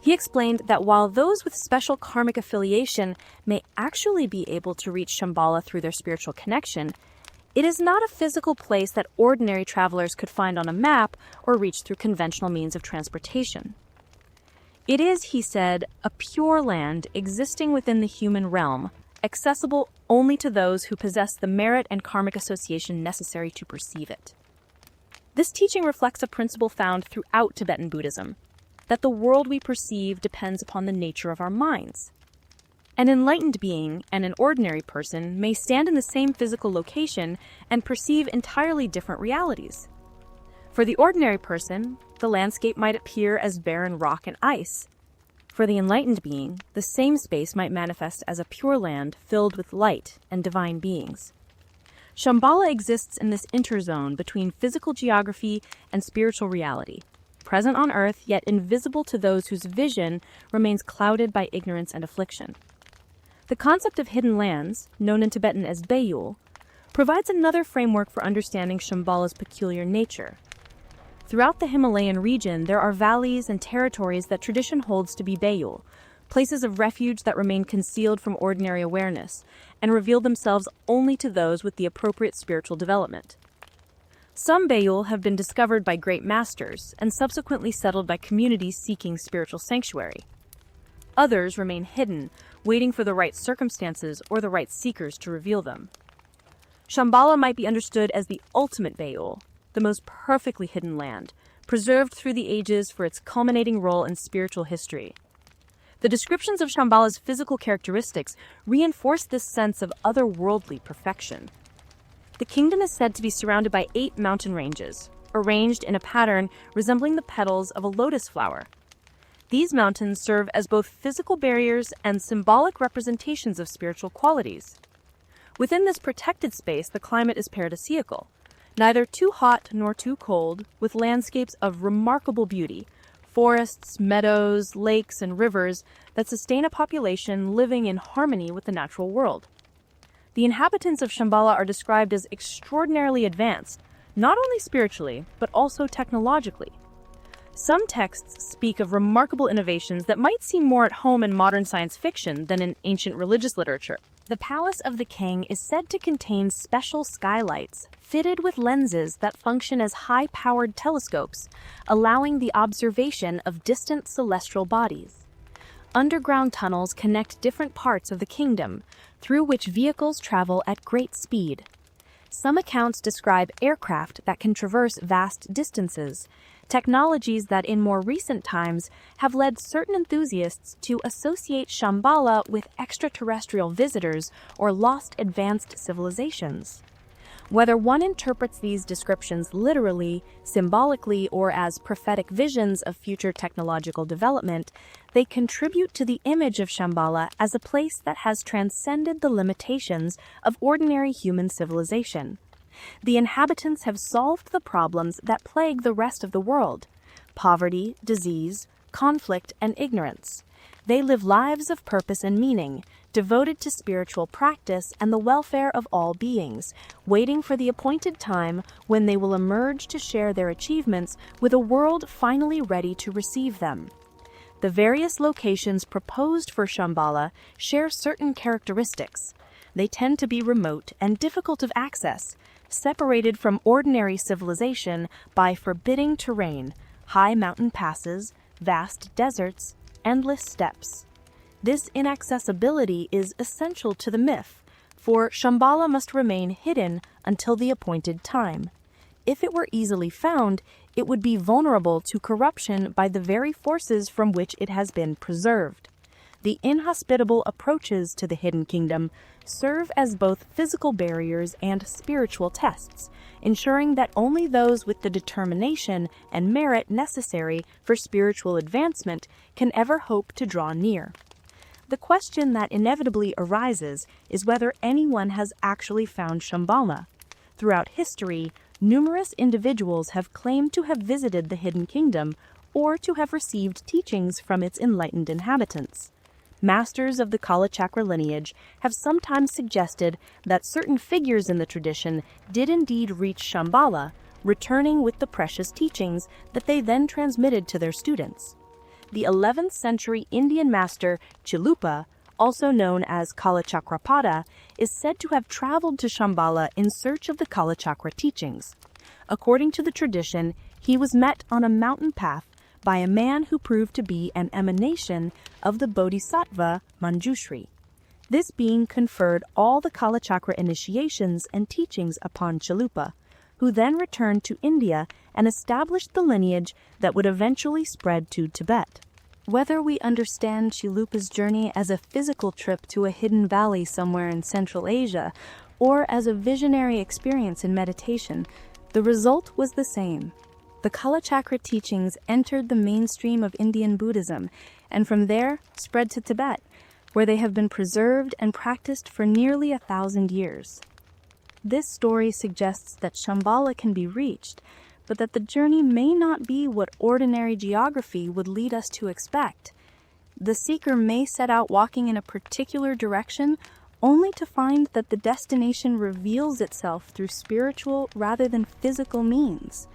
He explained that while those with special karmic affiliation may actually be able to reach Shambhala through their spiritual connection, it is not a physical place that ordinary travelers could find on a map or reach through conventional means of transportation. It is, he said, a pure land existing within the human realm, accessible only to those who possess the merit and karmic association necessary to perceive it. This teaching reflects a principle found throughout Tibetan Buddhism, that the world we perceive depends upon the nature of our minds. An enlightened being and an ordinary person may stand in the same physical location and perceive entirely different realities. For the ordinary person, the landscape might appear as barren rock and ice. For the enlightened being, the same space might manifest as a pure land filled with light and divine beings. Shambhala exists in this interzone between physical geography and spiritual reality, present on earth yet invisible to those whose vision remains clouded by ignorance and affliction. The concept of hidden lands, known in Tibetan as Bayul, provides another framework for understanding Shambhala's peculiar nature. Throughout the Himalayan region, there are valleys and territories that tradition holds to be Bayul, places of refuge that remain concealed from ordinary awareness and reveal themselves only to those with the appropriate spiritual development. Some Bayul have been discovered by great masters and subsequently settled by communities seeking spiritual sanctuary. Others remain hidden, waiting for the right circumstances or the right seekers to reveal them. Shambhala might be understood as the ultimate Bayul, the most perfectly hidden land, preserved through the ages for its culminating role in spiritual history. The descriptions of Shambhala's physical characteristics reinforce this sense of otherworldly perfection. The kingdom is said to be surrounded by 8 mountain ranges, arranged in a pattern resembling the petals of a lotus flower. These mountains serve as both physical barriers and symbolic representations of spiritual qualities. Within this protected space, the climate is paradisiacal, neither too hot nor too cold, with landscapes of remarkable beauty, forests, meadows, lakes, and rivers that sustain a population living in harmony with the natural world. The inhabitants of Shambhala are described as extraordinarily advanced, not only spiritually, but also technologically. Some texts speak of remarkable innovations that might seem more at home in modern science fiction than in ancient religious literature. The palace of the king is said to contain special skylights fitted with lenses that function as high-powered telescopes, allowing the observation of distant celestial bodies. Underground tunnels connect different parts of the kingdom, through which vehicles travel at great speed. Some accounts describe aircraft that can traverse vast distances, technologies that in more recent times have led certain enthusiasts to associate Shambhala with extraterrestrial visitors or lost advanced civilizations. Whether one interprets these descriptions literally, symbolically, or as prophetic visions of future technological development, they contribute to the image of Shambhala as a place that has transcended the limitations of ordinary human civilization. The inhabitants have solved the problems that plague the rest of the world: poverty, disease, conflict, and ignorance. They live lives of purpose and meaning, devoted to spiritual practice and the welfare of all beings, waiting for the appointed time when they will emerge to share their achievements with a world finally ready to receive them. The various locations proposed for Shambhala share certain characteristics. They tend to be remote and difficult of access, separated from ordinary civilization by forbidding terrain, high mountain passes, vast deserts, endless steppes. This inaccessibility is essential to the myth, for Shambhala must remain hidden until the appointed time. If it were easily found, it would be vulnerable to corruption by the very forces from which it has been preserved. The inhospitable approaches to the hidden kingdom serve as both physical barriers and spiritual tests, ensuring that only those with the determination and merit necessary for spiritual advancement can ever hope to draw near. The question that inevitably arises is whether anyone has actually found Shambhala. Throughout history, numerous individuals have claimed to have visited the hidden kingdom or to have received teachings from its enlightened inhabitants. Masters of the Kalachakra lineage have sometimes suggested that certain figures in the tradition did indeed reach Shambhala, returning with the precious teachings that they then transmitted to their students. The 11th century Indian master Chilupa, also known as Kalachakrapada, is said to have traveled to Shambhala in search of the Kalachakra teachings. According to the tradition, he was met on a mountain path by a man who proved to be an emanation of the Bodhisattva Manjushri. This being conferred all the Kalachakra initiations and teachings upon Chilupa, who then returned to India and established the lineage that would eventually spread to Tibet. Whether we understand Chilupa's journey as a physical trip to a hidden valley somewhere in Central Asia, or as a visionary experience in meditation, the result was the same. The Kalachakra teachings entered the mainstream of Indian Buddhism, and from there spread to Tibet, where they have been preserved and practiced for nearly 1,000 years. This story suggests that Shambhala can be reached, but that the journey may not be what ordinary geography would lead us to expect. The seeker may set out walking in a particular direction, only to find that the destination reveals itself through spiritual rather than physical means.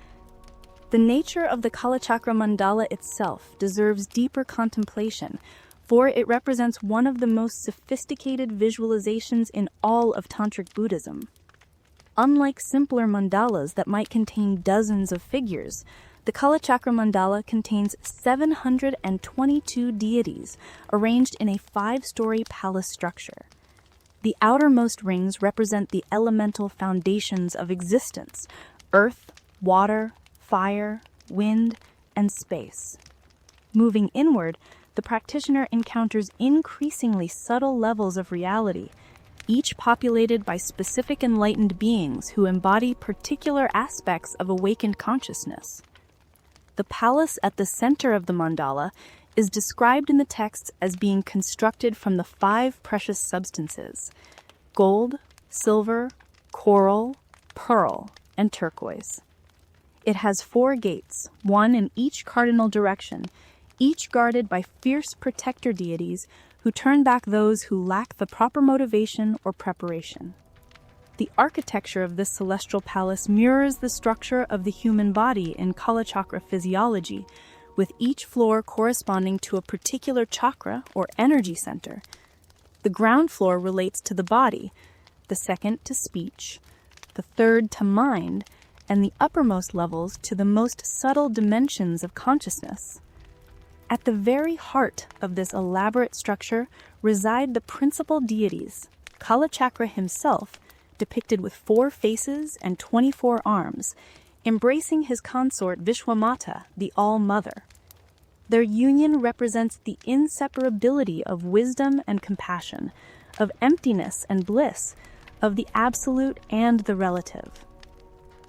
The nature of the Kalachakra mandala itself deserves deeper contemplation, for it represents one of the most sophisticated visualizations in all of Tantric Buddhism. Unlike simpler mandalas that might contain dozens of figures, the Kalachakra mandala contains 722 deities arranged in a 5-story palace structure. The outermost rings represent the elemental foundations of existence: earth, water, fire, wind, and space. Moving inward, the practitioner encounters increasingly subtle levels of reality, each populated by specific enlightened beings who embody particular aspects of awakened consciousness. The palace at the center of the mandala is described in the texts as being constructed from the 5 precious substances: gold, silver, coral, pearl, and turquoise. It has 4 gates, one in each cardinal direction, each guarded by fierce protector deities who turn back those who lack the proper motivation or preparation. The architecture of this celestial palace mirrors the structure of the human body in Kalachakra physiology, with each floor corresponding to a particular chakra or energy center. The ground floor relates to the body, the second to speech, the third to mind, and the uppermost levels to the most subtle dimensions of consciousness. At the very heart of this elaborate structure reside the principal deities, Kalachakra himself, depicted with 4 faces and 24 arms, embracing his consort Vishwamata, the All-Mother. Their union represents the inseparability of wisdom and compassion, of emptiness and bliss, of the absolute and the relative.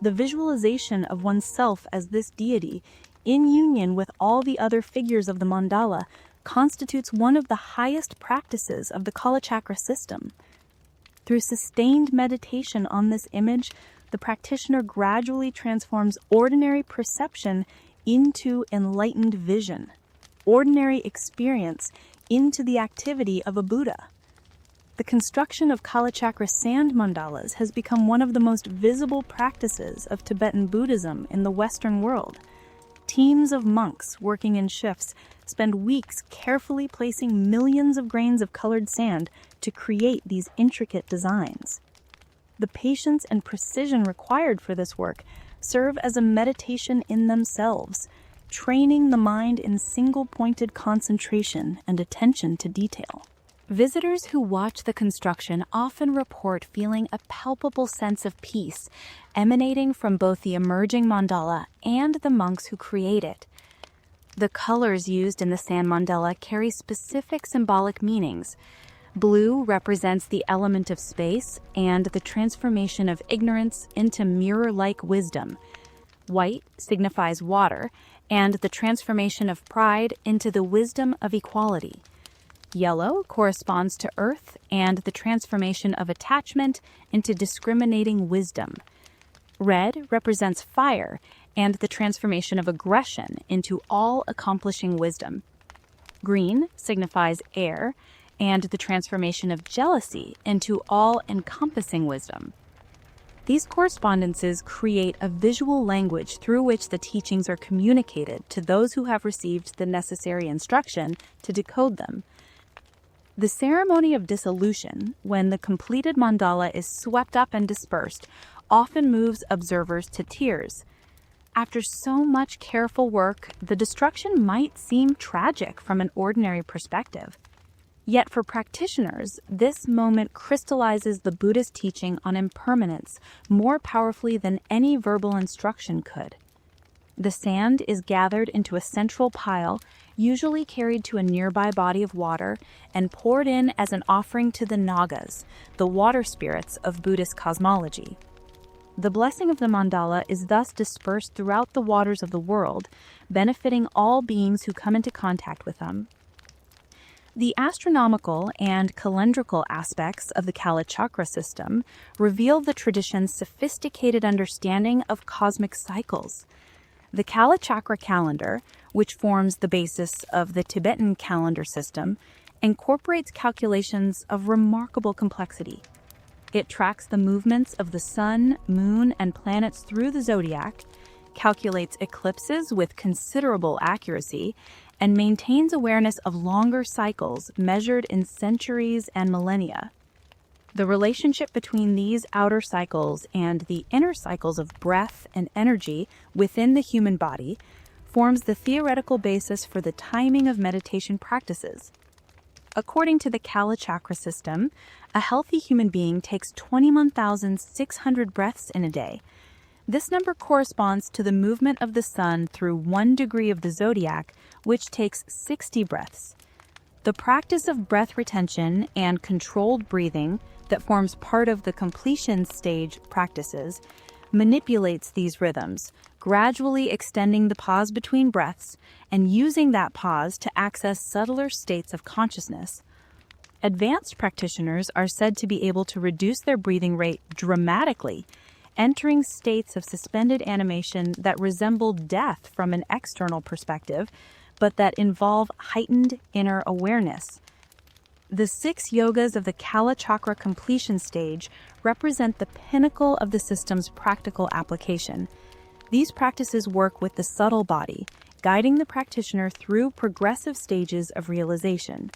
The visualization of oneself as this deity, in union with all the other figures of the mandala, constitutes one of the highest practices of the Kalachakra system. Through sustained meditation on this image, the practitioner gradually transforms ordinary perception into enlightened vision, ordinary experience into the activity of a Buddha. The construction of Kalachakra sand mandalas has become one of the most visible practices of Tibetan Buddhism in the Western world. Teams of monks working in shifts spend weeks carefully placing millions of grains of colored sand to create these intricate designs. The patience and precision required for this work serve as a meditation in themselves, training the mind in single-pointed concentration and attention to detail. Visitors who watch the construction often report feeling a palpable sense of peace emanating from both the emerging mandala and the monks who create it. The colors used in the sand mandala carry specific symbolic meanings. Blue represents the element of space and the transformation of ignorance into mirror-like wisdom. White signifies water and the transformation of pride into the wisdom of equality. Yellow corresponds to earth and the transformation of attachment into discriminating wisdom. Red represents fire and the transformation of aggression into all-accomplishing wisdom. Green signifies air and the transformation of jealousy into all-encompassing wisdom. These correspondences create a visual language through which the teachings are communicated to those who have received the necessary instruction to decode them. The ceremony of dissolution, when the completed mandala is swept up and dispersed, often moves observers to tears. After so much careful work, the destruction might seem tragic from an ordinary perspective. Yet for practitioners, this moment crystallizes the Buddhist teaching on impermanence more powerfully than any verbal instruction could. The sand is gathered into a central pile, usually carried to a nearby body of water, and poured in as an offering to the Nagas, the water spirits of Buddhist cosmology. The blessing of the mandala is thus dispersed throughout the waters of the world, benefiting all beings who come into contact with them. The astronomical and calendrical aspects of the Kala Chakra system reveal the tradition's sophisticated understanding of cosmic cycles. The Kala Chakra calendar, which forms the basis of the Tibetan calendar system, incorporates calculations of remarkable complexity. It tracks the movements of the sun, moon, and planets through the zodiac, calculates eclipses with considerable accuracy, and maintains awareness of longer cycles measured in centuries and millennia. The relationship between these outer cycles and the inner cycles of breath and energy within the human body forms the theoretical basis for the timing of meditation practices. According to the Kala Chakra system, a healthy human being takes 21,600 breaths in a day. This number corresponds to the movement of the sun through 1 degree of the zodiac, which takes 60 breaths. The practice of breath retention and controlled breathing that forms part of the completion stage practices manipulates these rhythms, gradually extending the pause between breaths and using that pause to access subtler states of consciousness. Advanced practitioners are said to be able to reduce their breathing rate dramatically, entering states of suspended animation that resemble death from an external perspective, but that involve heightened inner awareness. The 6 yogas of the Kala Chakra completion stage represent the pinnacle of the system's practical application. These practices work with the subtle body, guiding the practitioner through progressive stages of realization.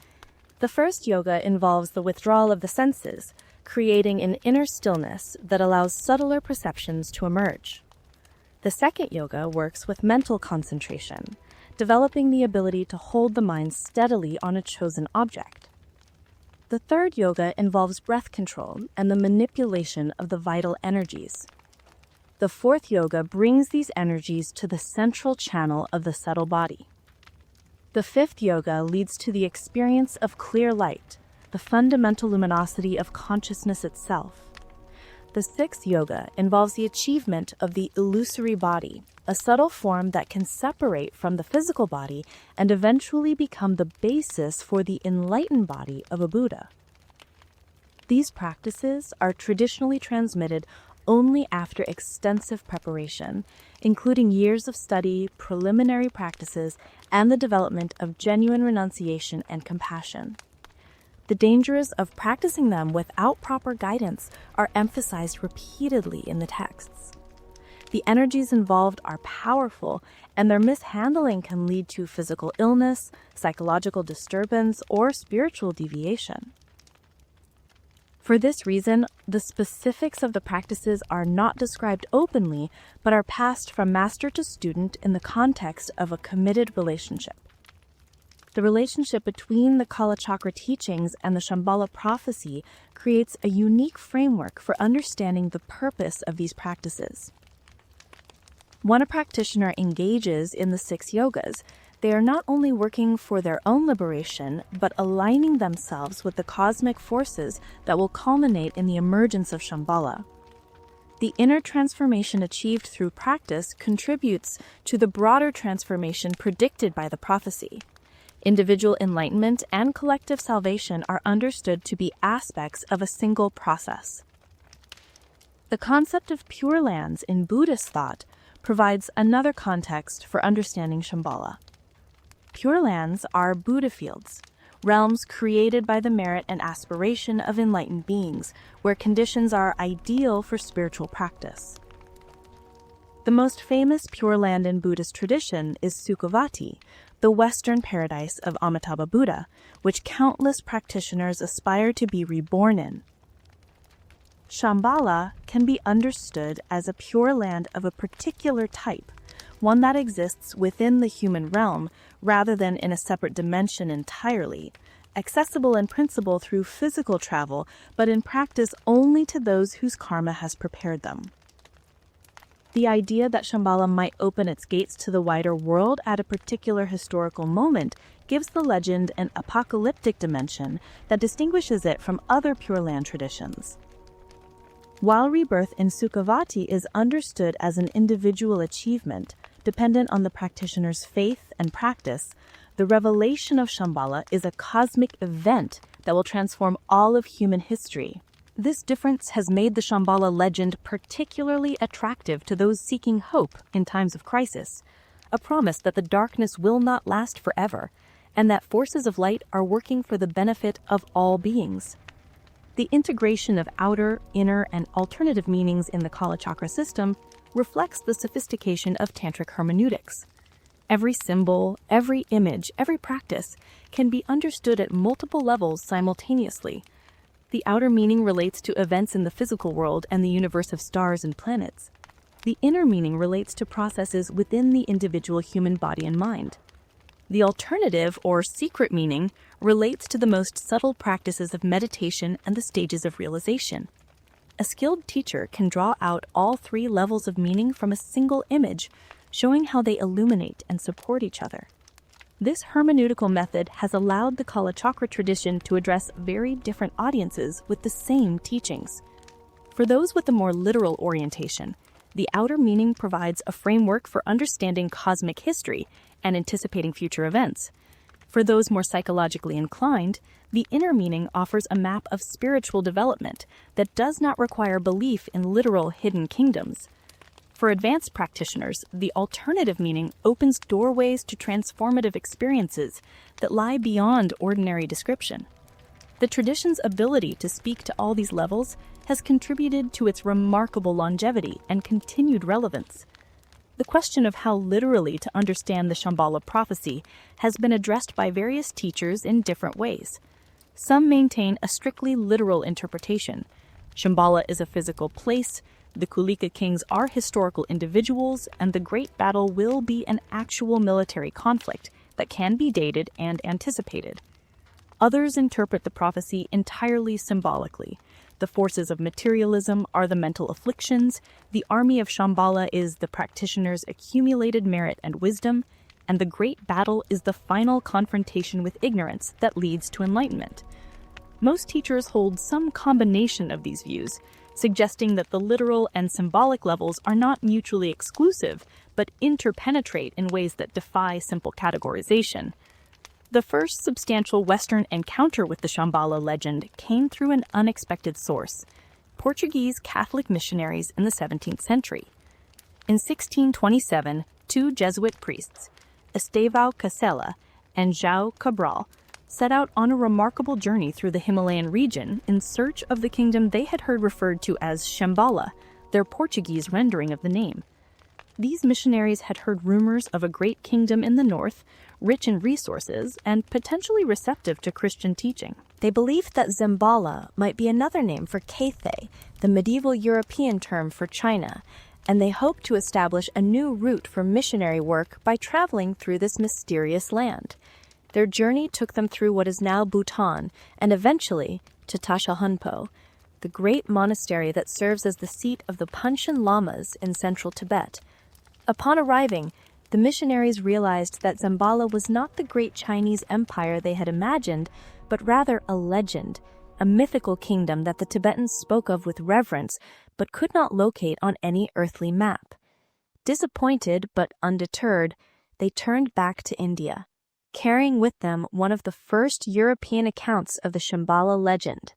The first yoga involves the withdrawal of the senses, creating an inner stillness that allows subtler perceptions to emerge. The second yoga works with mental concentration, developing the ability to hold the mind steadily on a chosen object. The third yoga involves breath control and the manipulation of the vital energies. The fourth yoga brings these energies to the central channel of the subtle body. The fifth yoga leads to the experience of clear light, the fundamental luminosity of consciousness itself. The sixth yoga involves the achievement of the illusory body, a subtle form that can separate from the physical body and eventually become the basis for the enlightened body of a Buddha. These practices are traditionally transmitted only after extensive preparation, including years of study, preliminary practices, and the development of genuine renunciation and compassion. The dangers of practicing them without proper guidance are emphasized repeatedly in the texts. The energies involved are powerful, and their mishandling can lead to physical illness, psychological disturbance, or spiritual deviation. For this reason, the specifics of the practices are not described openly, but are passed from master to student in the context of a committed relationship. The relationship between the Kalachakra teachings and the Shambhala prophecy creates a unique framework for understanding the purpose of these practices. When a practitioner engages in the 6 yogas, they are not only working for their own liberation, but aligning themselves with the cosmic forces that will culminate in the emergence of Shambhala. The inner transformation achieved through practice contributes to the broader transformation predicted by the prophecy. Individual enlightenment and collective salvation are understood to be aspects of a single process. The concept of Pure Lands in Buddhist thought provides another context for understanding Shambhala. Pure Lands are Buddha fields, realms created by the merit and aspiration of enlightened beings, where conditions are ideal for spiritual practice. The most famous Pure Land in Buddhist tradition is Sukhavati, the Western paradise of Amitabha Buddha, which countless practitioners aspire to be reborn in. Shambhala can be understood as a Pure Land of a particular type, one that exists within the human realm rather than in a separate dimension entirely, accessible in principle through physical travel, but in practice only to those whose karma has prepared them. The idea that Shambhala might open its gates to the wider world at a particular historical moment gives the legend an apocalyptic dimension that distinguishes it from other Pure Land traditions. While rebirth in Sukhavati is understood as an individual achievement, dependent on the practitioner's faith and practice, the revelation of Shambhala is a cosmic event that will transform all of human history. This difference has made the Shambhala legend particularly attractive to those seeking hope in times of crisis, a promise that the darkness will not last forever, and that forces of light are working for the benefit of all beings. The integration of outer, inner, and alternative meanings in the Kalachakra system reflects the sophistication of tantric hermeneutics. Every symbol, every image, every practice can be understood at multiple levels simultaneously. The outer meaning relates to events in the physical world and the universe of stars and planets. The inner meaning relates to processes within the individual human body and mind. The alternative or secret meaning relates to the most subtle practices of meditation and the stages of realization. A skilled teacher can draw out all 3 levels of meaning from a single image, showing how they illuminate and support each other. This hermeneutical method has allowed the Kalachakra tradition to address very different audiences with the same teachings. For those with a more literal orientation, the outer meaning provides a framework for understanding cosmic history and anticipating future events. For those more psychologically inclined, the inner meaning offers a map of spiritual development that does not require belief in literal hidden kingdoms. For advanced practitioners, the alternative meaning opens doorways to transformative experiences that lie beyond ordinary description. The tradition's ability to speak to all these levels has contributed to its remarkable longevity and continued relevance. The question of how literally to understand the Shambhala prophecy has been addressed by various teachers in different ways. Some maintain a strictly literal interpretation. Shambhala is a physical place, the Kulika kings are historical individuals, and the Great Battle will be an actual military conflict that can be dated and anticipated. Others interpret the prophecy entirely symbolically. The forces of materialism are the mental afflictions, the army of Shambhala is the practitioner's accumulated merit and wisdom, and the great battle is the final confrontation with ignorance that leads to enlightenment. Most teachers hold some combination of these views, suggesting that the literal and symbolic levels are not mutually exclusive, but interpenetrate in ways that defy simple categorization. The first substantial Western encounter with the Shambhala legend came through an unexpected source: Portuguese Catholic missionaries in the 17th century. In 1627, 2 Jesuit priests, Estevão Casella and João Cabral, set out on a remarkable journey through the Himalayan region in search of the kingdom they had heard referred to as Shambhala, their Portuguese rendering of the name. These missionaries had heard rumors of a great kingdom in the north, rich in resources and potentially receptive to Christian teaching. They believed that Shambhala might be another name for Cathay, the medieval European term for China, and they hoped to establish a new route for missionary work by traveling through this mysterious land. Their journey took them through what is now Bhutan and eventually to Tashahunpo, the great monastery that serves as the seat of the Panchen Lamas in central Tibet. Upon arriving, the missionaries realized that Shambhala was not the great Chinese empire they had imagined, but rather a legend, a mythical kingdom that the Tibetans spoke of with reverence, but could not locate on any earthly map. Disappointed but undeterred, they turned back to India, carrying with them one of the first European accounts of the Shambhala legend.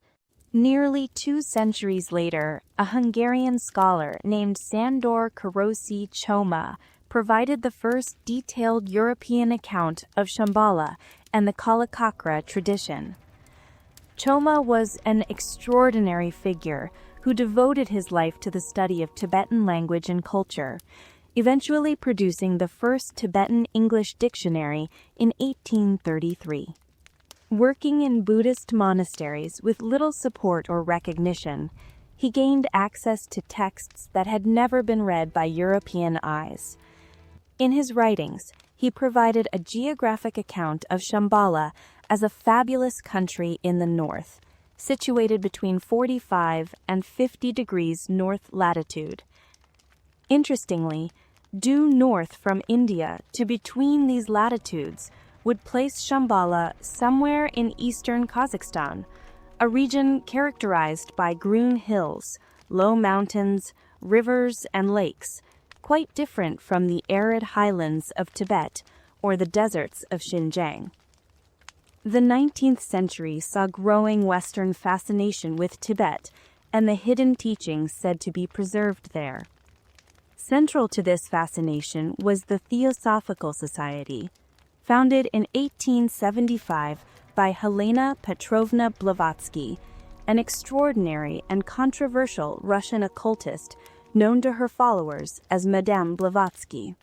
Nearly 2 centuries later, a Hungarian scholar named Sándor Kőrösi Csoma provided the first detailed European account of Shambhala and the Kalakakra tradition. Csoma was an extraordinary figure who devoted his life to the study of Tibetan language and culture, eventually producing the first Tibetan English dictionary in 1833. Working in Buddhist monasteries with little support or recognition, he gained access to texts that had never been read by European eyes. In his writings, he provided a geographic account of Shambhala as a fabulous country in the north, situated between 45 and 50 degrees north latitude. Interestingly, due north from India to between these latitudes would place Shambhala somewhere in eastern Kazakhstan, a region characterized by green hills, low mountains, rivers, and lakes, quite different from the arid highlands of Tibet or the deserts of Xinjiang. The 19th century saw growing Western fascination with Tibet and the hidden teachings said to be preserved there. Central to this fascination was the Theosophical Society, founded in 1875 by Helena Petrovna Blavatsky, an extraordinary and controversial Russian occultist known to her followers as Madame Blavatsky.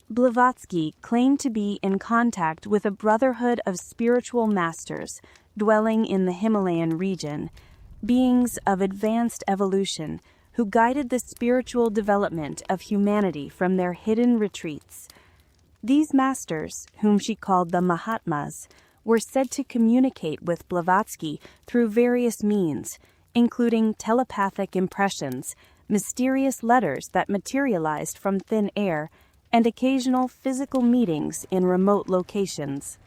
Blavatsky claimed to be in contact with a brotherhood of spiritual masters dwelling in the Himalayan region, beings of advanced evolution who guided the spiritual development of humanity from their hidden retreats. These masters, whom she called the Mahatmas, were said to communicate with Blavatsky through various means, including telepathic impressions, mysterious letters that materialized from thin air, and occasional physical meetings in remote locations.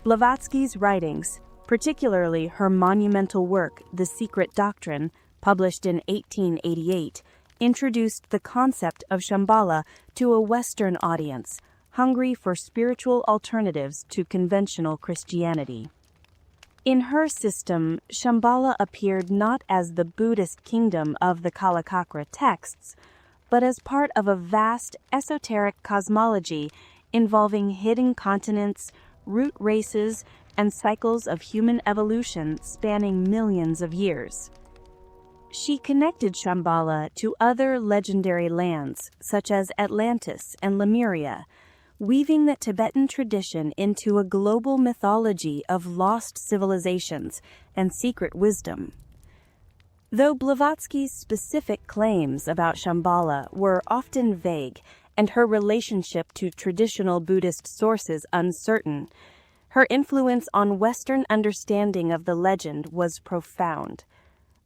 Blavatsky's writings, particularly her monumental work, The Secret Doctrine, published in 1888, introduced the concept of Shambhala to a Western audience, hungry for spiritual alternatives to conventional Christianity. In her system, Shambhala appeared not as the Buddhist kingdom of the Kalakakra texts, but as part of a vast esoteric cosmology involving hidden continents, root races, and cycles of human evolution spanning millions of years. She connected Shambhala to other legendary lands, such as Atlantis and Lemuria, weaving the Tibetan tradition into a global mythology of lost civilizations and secret wisdom. Though Blavatsky's specific claims about Shambhala were often vague and her relationship to traditional Buddhist sources uncertain, her influence on Western understanding of the legend was profound.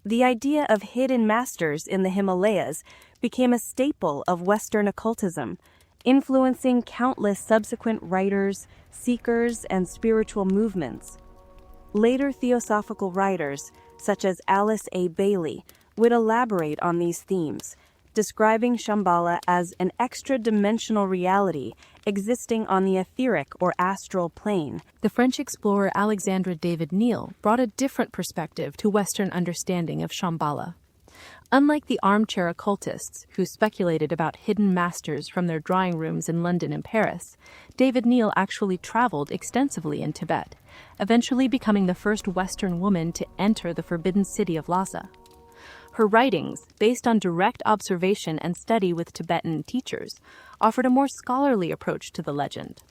The idea of hidden masters in the Himalayas became a staple of Western occultism, influencing countless subsequent writers, seekers, and spiritual movements. Later theosophical writers, such as Alice A. Bailey, would elaborate on these themes, describing Shambhala as an extra-dimensional reality existing on the etheric or astral plane. The French explorer Alexandre David Neil brought a different perspective to Western understanding of Shambhala. Unlike the armchair occultists who speculated about hidden masters from their drawing rooms in London and Paris, David Neil actually traveled extensively in Tibet, eventually becoming the first Western woman to enter the forbidden city of Lhasa. Her writings, based on direct observation and study with Tibetan teachers, offered a more scholarly approach to the legend.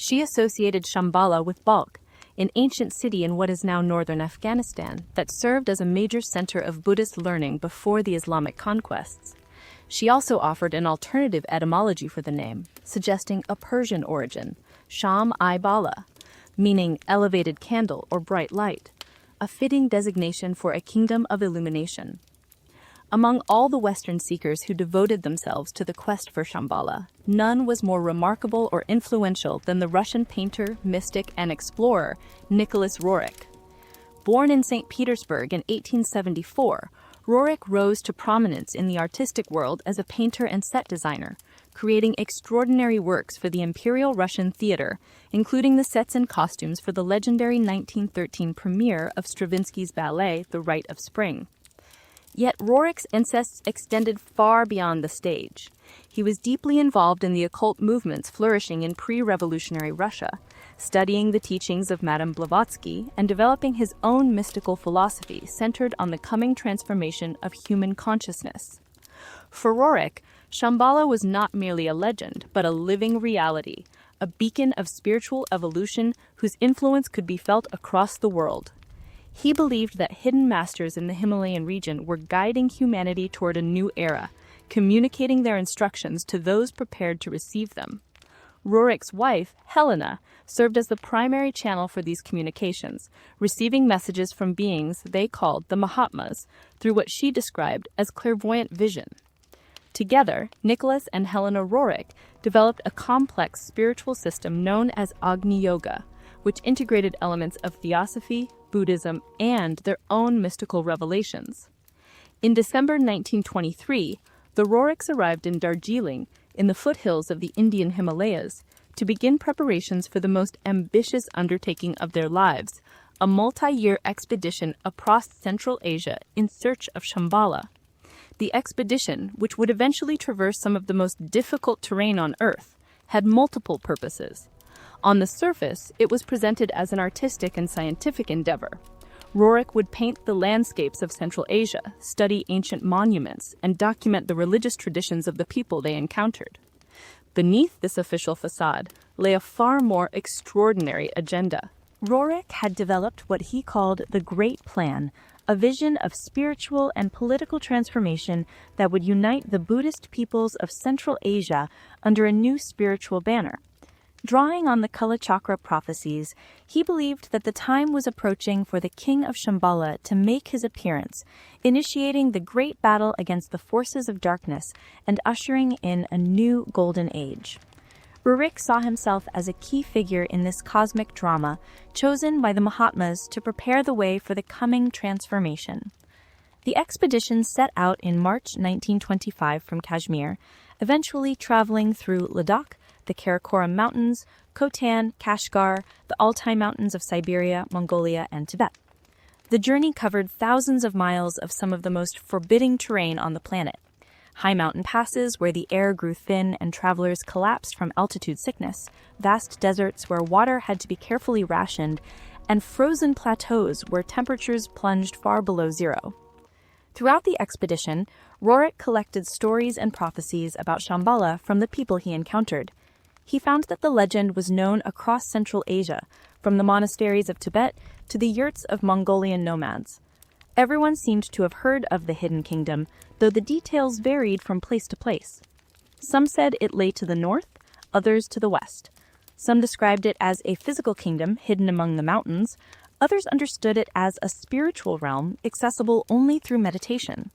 She associated Shambhala with Balkh, an ancient city in what is now northern Afghanistan that served as a major center of Buddhist learning before the Islamic conquests. She also offered an alternative etymology for the name, suggesting a Persian origin, Sham-i-Bala, meaning elevated candle or bright light, a fitting designation for a kingdom of illumination. Among all the Western seekers who devoted themselves to the quest for Shambhala, none was more remarkable or influential than the Russian painter, mystic, and explorer Nicholas Roerich. Born in St. Petersburg in 1874, Roerich rose to prominence in the artistic world as a painter and set designer, creating extraordinary works for the Imperial Russian Theater, including the sets and costumes for the legendary 1913 premiere of Stravinsky's ballet The Rite of Spring. Yet Roerich's interests extended far beyond the stage. He was deeply involved in the occult movements flourishing in pre-revolutionary Russia, studying the teachings of Madame Blavatsky and developing his own mystical philosophy centered on the coming transformation of human consciousness. For Roerich, Shambhala was not merely a legend, but a living reality, a beacon of spiritual evolution whose influence could be felt across the world. He believed that hidden masters in the Himalayan region were guiding humanity toward a new era, communicating their instructions to those prepared to receive them. Roerich's wife, Helena, served as the primary channel for these communications, receiving messages from beings they called the Mahatmas through what she described as clairvoyant vision. Together, Nicholas and Helena Roerich developed a complex spiritual system known as Agni Yoga, which integrated elements of theosophy, Buddhism, and their own mystical revelations. In December 1923, the Roerichs arrived in Darjeeling, in the foothills of the Indian Himalayas, to begin preparations for the most ambitious undertaking of their lives, a multi-year expedition across Central Asia in search of Shambhala. The expedition, which would eventually traverse some of the most difficult terrain on Earth, had multiple purposes. On the surface, it was presented as an artistic and scientific endeavor. Roerich would paint the landscapes of Central Asia, study ancient monuments, and document the religious traditions of the people they encountered. Beneath this official facade lay a far more extraordinary agenda. Roerich had developed what he called the Great Plan, a vision of spiritual and political transformation that would unite the Buddhist peoples of Central Asia under a new spiritual banner. Drawing on the Kala Chakra prophecies, he believed that the time was approaching for the king of Shambhala to make his appearance, initiating the great battle against the forces of darkness and ushering in a new golden age. Roerich saw himself as a key figure in this cosmic drama, chosen by the Mahatmas to prepare the way for the coming transformation. The expedition set out in March 1925 from Kashmir, eventually traveling through Ladakh, the Karakoram Mountains, Khotan, Kashgar, the Altai Mountains of Siberia, Mongolia, and Tibet. The journey covered thousands of miles of some of the most forbidding terrain on the planet. High mountain passes where the air grew thin and travelers collapsed from altitude sickness, vast deserts where water had to be carefully rationed, and frozen plateaus where temperatures plunged far below zero. Throughout the expedition, Roerich collected stories and prophecies about Shambhala from the people he encountered. He found that the legend was known across Central Asia, from the monasteries of Tibet to the yurts of Mongolian nomads. Everyone seemed to have heard of the hidden kingdom, though the details varied from place to place. Some said it lay to the north, others to the west. Some described it as a physical kingdom hidden among the mountains. Others understood it as a spiritual realm accessible only through meditation.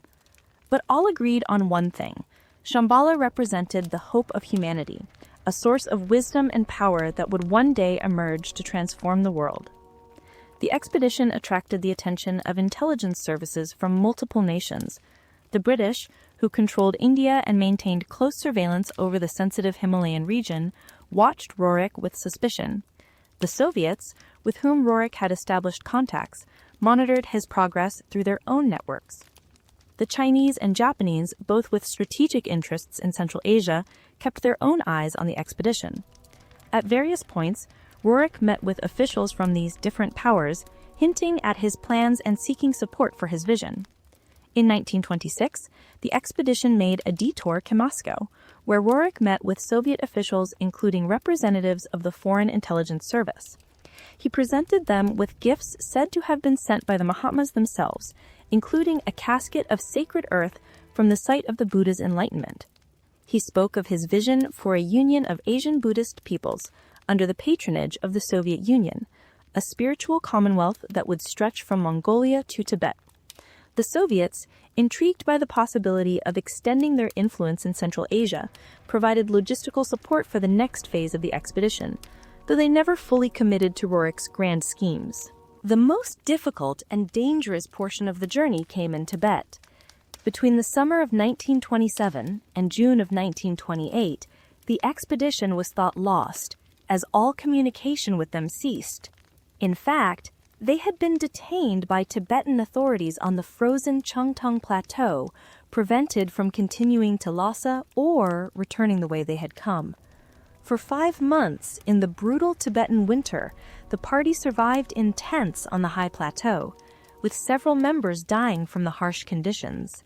But all agreed on one thing. Shambhala represented the hope of humanity, a source of wisdom and power that would one day emerge to transform the world. The expedition attracted the attention of intelligence services from multiple nations. The British, who controlled India and maintained close surveillance over the sensitive Himalayan region, watched Roerich with suspicion. The Soviets, with whom Roerich had established contacts, monitored his progress through their own networks. The Chinese and Japanese, both with strategic interests in Central Asia, kept their own eyes on the expedition. At various points, Roerich met with officials from these different powers, hinting at his plans and seeking support for his vision. In 1926, the expedition made a detour to Moscow, where Roerich met with Soviet officials, including representatives of the Foreign Intelligence Service. He presented them with gifts said to have been sent by the Mahatmas themselves, including a casket of sacred earth from the site of the Buddha's enlightenment. He spoke of his vision for a union of Asian Buddhist peoples under the patronage of the Soviet Union, a spiritual commonwealth that would stretch from Mongolia to Tibet. The Soviets, intrigued by the possibility of extending their influence in Central Asia, provided logistical support for the next phase of the expedition, though they never fully committed to Roerich's grand schemes. The most difficult and dangerous portion of the journey came in Tibet. Between the summer of 1927 and June of 1928, the expedition was thought lost, as all communication with them ceased. In fact, they had been detained by Tibetan authorities on the frozen Chungtung Plateau, prevented from continuing to Lhasa or returning the way they had come. For 5 months, in the brutal Tibetan winter, the party survived in tents on the high plateau, with several members dying from the harsh conditions.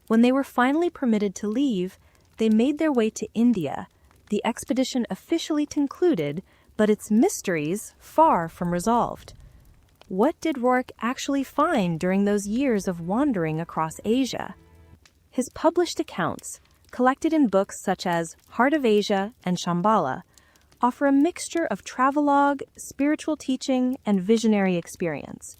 When they were finally permitted to leave, they made their way to India. The expedition officially concluded, but its mysteries far from resolved. What did Roerich actually find during those years of wandering across Asia? His published accounts, collected in books such as Heart of Asia and Shambhala, offer a mixture of travelogue, spiritual teaching, and visionary experience.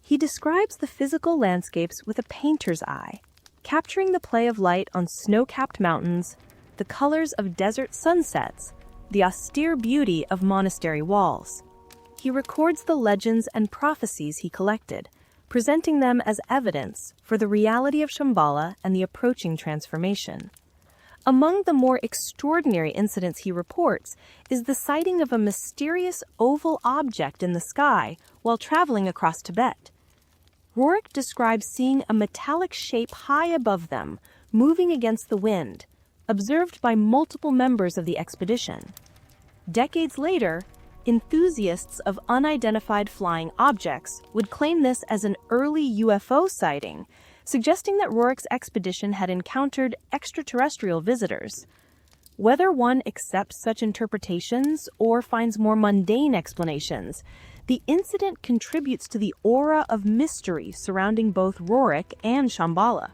He describes the physical landscapes with a painter's eye, capturing the play of light on snow-capped mountains, the colors of desert sunsets, the austere beauty of monastery walls. He records the legends and prophecies he collected, presenting them as evidence for the reality of Shambhala and the approaching transformation. Among the more extraordinary incidents he reports is the sighting of a mysterious oval object in the sky while traveling across Tibet. Roerich describes seeing a metallic shape high above them, moving against the wind, observed by multiple members of the expedition. Decades later, enthusiasts of unidentified flying objects would claim this as an early UFO sighting, suggesting that Roerich's expedition had encountered extraterrestrial visitors. Whether one accepts such interpretations or finds more mundane explanations, the incident contributes to the aura of mystery surrounding both Roerich and Shambhala.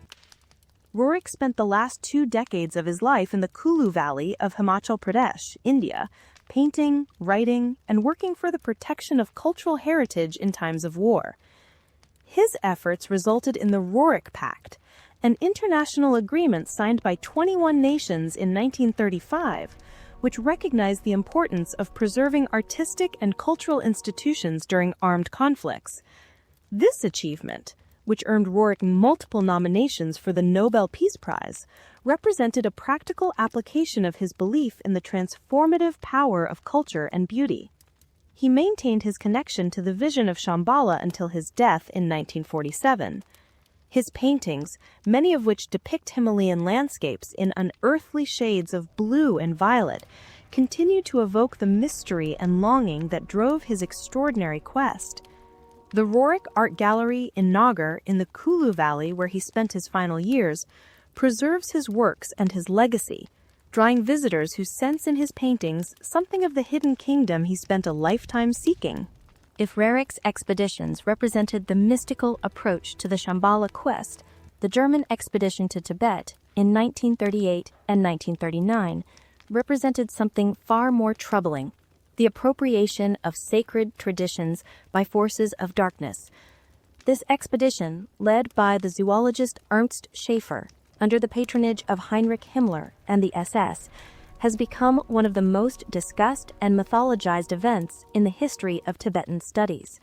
Roerich spent the last 2 decades of his life in the Kulu Valley of Himachal Pradesh, India, painting, writing, and working for the protection of cultural heritage in times of war. His efforts resulted in the Roerich Pact, an international agreement signed by 21 nations in 1935, which recognized the importance of preserving artistic and cultural institutions during armed conflicts. This achievement, which earned Roerich multiple nominations for the Nobel Peace Prize, represented a practical application of his belief in the transformative power of culture and beauty. He maintained his connection to the vision of Shambhala until his death in 1947. His paintings, many of which depict Himalayan landscapes in unearthly shades of blue and violet, continue to evoke the mystery and longing that drove his extraordinary quest. The Roerich Art Gallery in Nagar, in the Kulu Valley where he spent his final years, preserves his works and his legacy, drawing visitors who sense in his paintings something of the hidden kingdom he spent a lifetime seeking. If Roerich's expeditions represented the mystical approach to the Shambhala quest, the German expedition to Tibet in 1938 and 1939 represented something far more troubling: the appropriation of sacred traditions by forces of darkness. This expedition, led by the zoologist Ernst Schaefer, under the patronage of Heinrich Himmler and the SS, has become one of the most discussed and mythologized events in the history of Tibetan studies,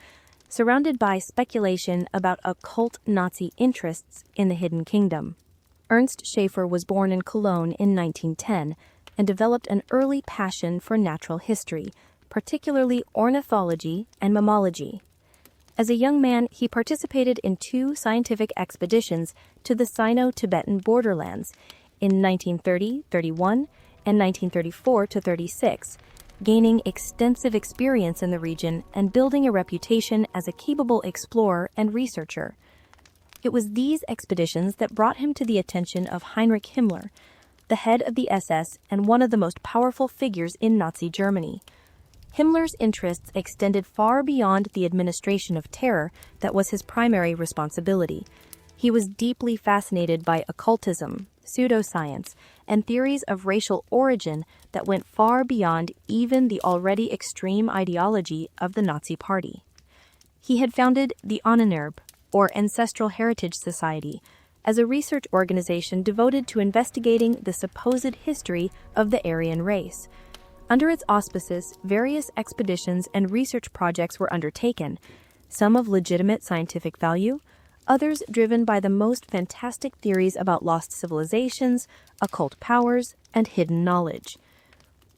surrounded by speculation about occult Nazi interests in the Hidden Kingdom. Ernst Schaefer was born in Cologne in 1910 and developed an early passion for natural history, particularly ornithology and mammalogy. As a young man, he participated in 2 scientific expeditions to the Sino-Tibetan borderlands in 1930-31 and 1934-36, gaining extensive experience in the region and building a reputation as a capable explorer and researcher. It was these expeditions that brought him to the attention of Heinrich Himmler, the head of the SS and one of the most powerful figures in Nazi Germany. Himmler's interests extended far beyond the administration of terror that was his primary responsibility. He was deeply fascinated by occultism, pseudoscience, and theories of racial origin that went far beyond even the already extreme ideology of the Nazi Party. He had founded the Ahnenerbe, or Ancestral Heritage Society, as a research organization devoted to investigating the supposed history of the Aryan race. Under its auspices, various expeditions and research projects were undertaken, some of legitimate scientific value, others driven by the most fantastic theories about lost civilizations, occult powers, and hidden knowledge.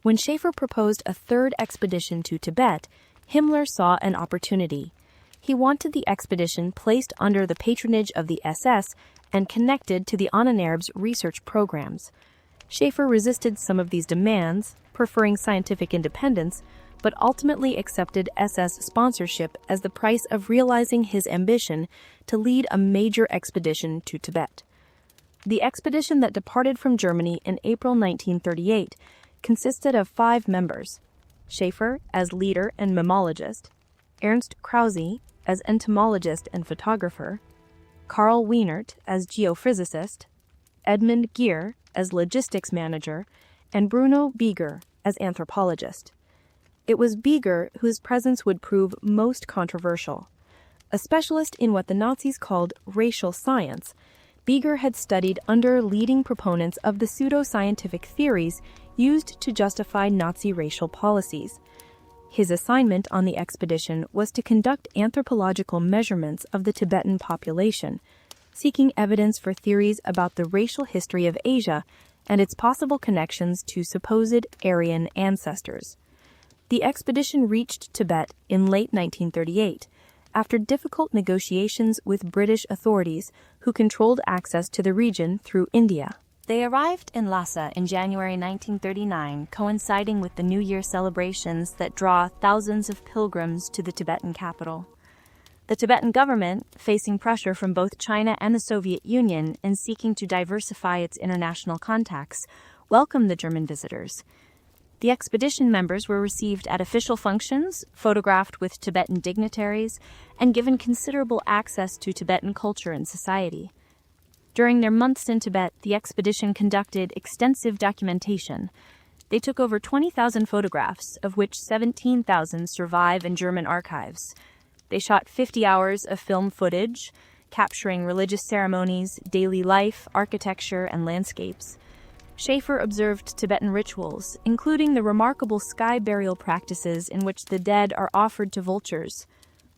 When Schaefer proposed a third expedition to Tibet, Himmler saw an opportunity. He wanted the expedition placed under the patronage of the SS and connected to the Ahnenerbe's research programs. Schaefer resisted some of these demands, preferring scientific independence, but ultimately accepted SS sponsorship as the price of realizing his ambition to lead a major expedition to Tibet. The expedition that departed from Germany in April 1938 consisted of 5 members: Schaefer as leader and mammologist, Ernst Krause as entomologist and photographer, Karl Wienert as geophysicist, Edmund Gear as logistics manager, and Bruno Bieger as anthropologist. It was Bieger whose presence would prove most controversial. A specialist in what the Nazis called racial science, Bieger had studied under leading proponents of the pseudoscientific theories used to justify Nazi racial policies. His assignment on the expedition was to conduct anthropological measurements of the Tibetan population, seeking evidence for theories about the racial history of Asia and its possible connections to supposed Aryan ancestors. The expedition reached Tibet in late 1938, after difficult negotiations with British authorities who controlled access to the region through India. They arrived in Lhasa in January 1939, coinciding with the New Year celebrations that draw thousands of pilgrims to the Tibetan capital. The Tibetan government, facing pressure from both China and the Soviet Union and seeking to diversify its international contacts, welcomed the German visitors. The expedition members were received at official functions, photographed with Tibetan dignitaries, and given considerable access to Tibetan culture and society. During their months in Tibet, the expedition conducted extensive documentation. They took over 20,000 photographs, of which 17,000 survive in German archives. They shot 50 hours of film footage, capturing religious ceremonies, daily life, architecture, and landscapes. Schaefer observed Tibetan rituals, including the remarkable sky burial practices in which the dead are offered to vultures.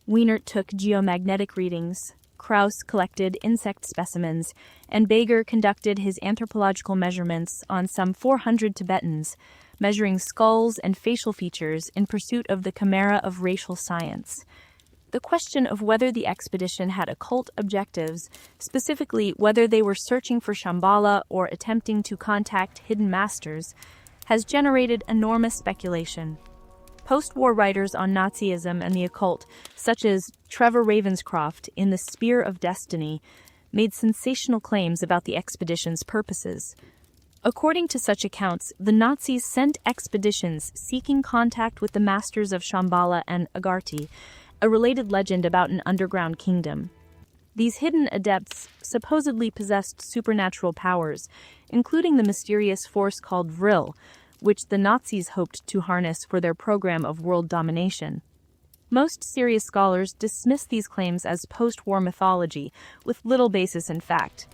Wienert took geomagnetic readings, Krause collected insect specimens, and Bieger conducted his anthropological measurements on some 400 Tibetans, measuring skulls and facial features in pursuit of the chimera of racial science. The question of whether the expedition had occult objectives, specifically whether they were searching for Shambhala or attempting to contact hidden masters, has generated enormous speculation. Post-war writers on Nazism and the occult, such as Trevor Ravenscroft in The Spear of Destiny, made sensational claims about the expedition's purposes. According to such accounts, the Nazis sent expeditions seeking contact with the masters of Shambhala and Agartha, a related legend about an underground kingdom. These hidden adepts supposedly possessed supernatural powers, including the mysterious force called Vril, which the Nazis hoped to harness for their program of world domination. Most serious scholars dismiss these claims as post-war mythology, with little basis in fact.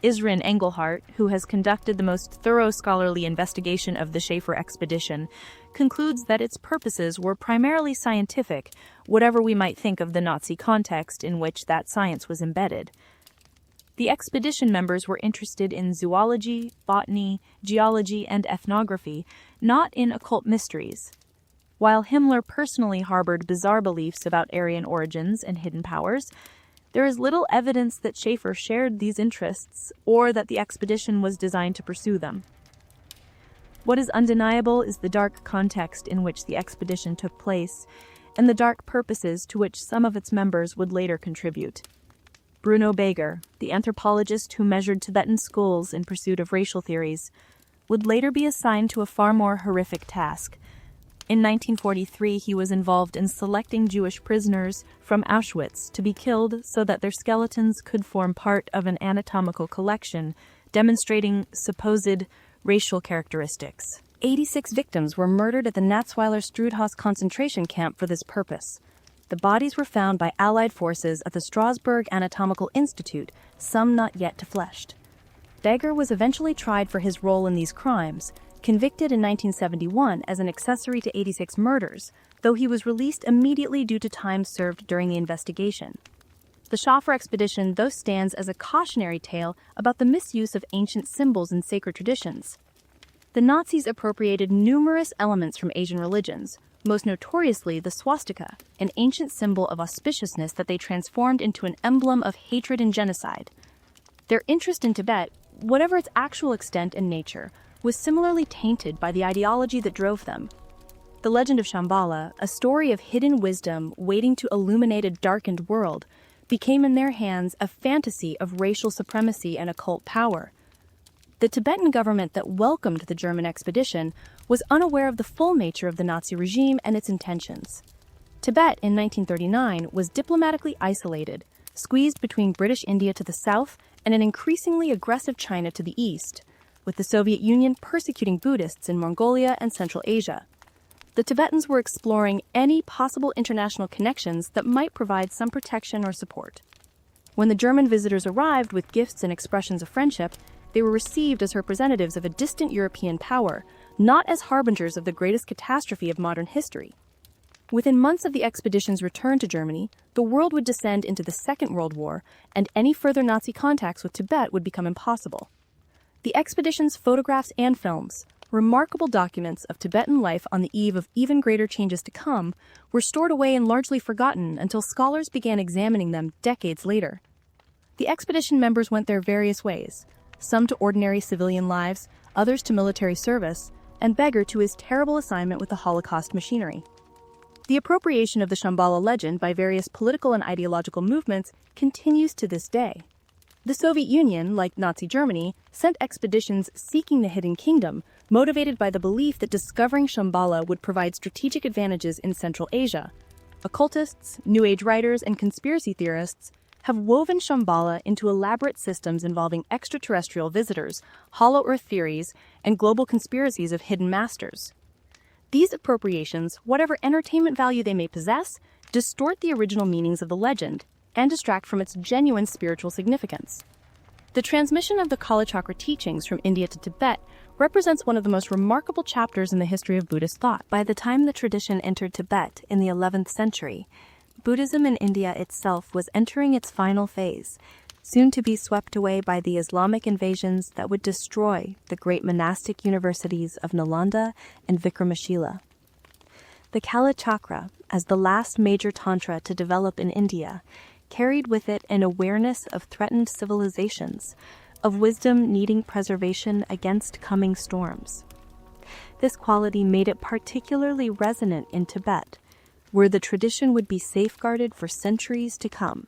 Isrin Engelhardt, who has conducted the most thorough scholarly investigation of the Schaefer expedition, concludes that its purposes were primarily scientific, whatever we might think of the Nazi context in which that science was embedded. The expedition members were interested in zoology, botany, geology, and ethnography, not in occult mysteries. While Himmler personally harbored bizarre beliefs about Aryan origins and hidden powers, there is little evidence that Schaefer shared these interests or that the expedition was designed to pursue them. What is undeniable is the dark context in which the expedition took place and the dark purposes to which some of its members would later contribute. Bruno Beger, the anthropologist who measured Tibetan skulls in pursuit of racial theories, would later be assigned to a far more horrific task. In 1943, he was involved in selecting Jewish prisoners from Auschwitz to be killed so that their skeletons could form part of an anatomical collection demonstrating supposed racial characteristics. 86 victims were murdered at the Natzweiler Strudhaus concentration camp for this purpose. The bodies were found by Allied forces at the Strasbourg Anatomical Institute, some not yet defleshed. Beger was eventually tried for his role in these crimes, convicted in 1971 as an accessory to 86 murders, though he was released immediately due to time served during the investigation. The Schaffer expedition thus stands as a cautionary tale about the misuse of ancient symbols in sacred traditions. The Nazis appropriated numerous elements from Asian religions, most notoriously the swastika, an ancient symbol of auspiciousness that they transformed into an emblem of hatred and genocide. Their interest in Tibet, whatever its actual extent and nature, was similarly tainted by the ideology that drove them. The legend of Shambhala, a story of hidden wisdom waiting to illuminate a darkened world, became in their hands a fantasy of racial supremacy and occult power. The Tibetan government that welcomed the German expedition was unaware of the full nature of the Nazi regime and its intentions. Tibet in 1939 was diplomatically isolated, squeezed between British India to the south and an increasingly aggressive China to the east, with the Soviet Union persecuting Buddhists in Mongolia and Central Asia. The Tibetans were exploring any possible international connections that might provide some protection or support. When the German visitors arrived with gifts and expressions of friendship, they were received as representatives of a distant European power, not as harbingers of the greatest catastrophe of modern history. Within months of the expedition's return to Germany, the world would descend into the Second World War, and any further Nazi contacts with Tibet would become impossible. The expedition's photographs and films, remarkable documents of Tibetan life on the eve of even greater changes to come, were stored away and largely forgotten until scholars began examining them decades later. The expedition members went their various ways, some to ordinary civilian lives, others to military service, and Beger to his terrible assignment with the Holocaust machinery. The appropriation of the Shambhala legend by various political and ideological movements continues to this day. The Soviet Union, like Nazi Germany, sent expeditions seeking the hidden kingdom, motivated by the belief that discovering Shambhala would provide strategic advantages in Central Asia. Occultists, New Age writers, and conspiracy theorists have woven Shambhala into elaborate systems involving extraterrestrial visitors, hollow earth theories, and global conspiracies of hidden masters. These appropriations, whatever entertainment value they may possess, distort the original meanings of the legend and distract from its genuine spiritual significance. The transmission of the Kala Chakra teachings from India to Tibet represents one of the most remarkable chapters in the history of Buddhist thought. By the time the tradition entered Tibet in the 11th century, Buddhism in India itself was entering its final phase, soon to be swept away by the Islamic invasions that would destroy the great monastic universities of Nalanda and Vikramashila. The Kala Chakra, as the last major tantra to develop in India, carried with it an awareness of threatened civilizations, of wisdom needing preservation against coming storms. This quality made it particularly resonant in Tibet, where the tradition would be safeguarded for centuries to come.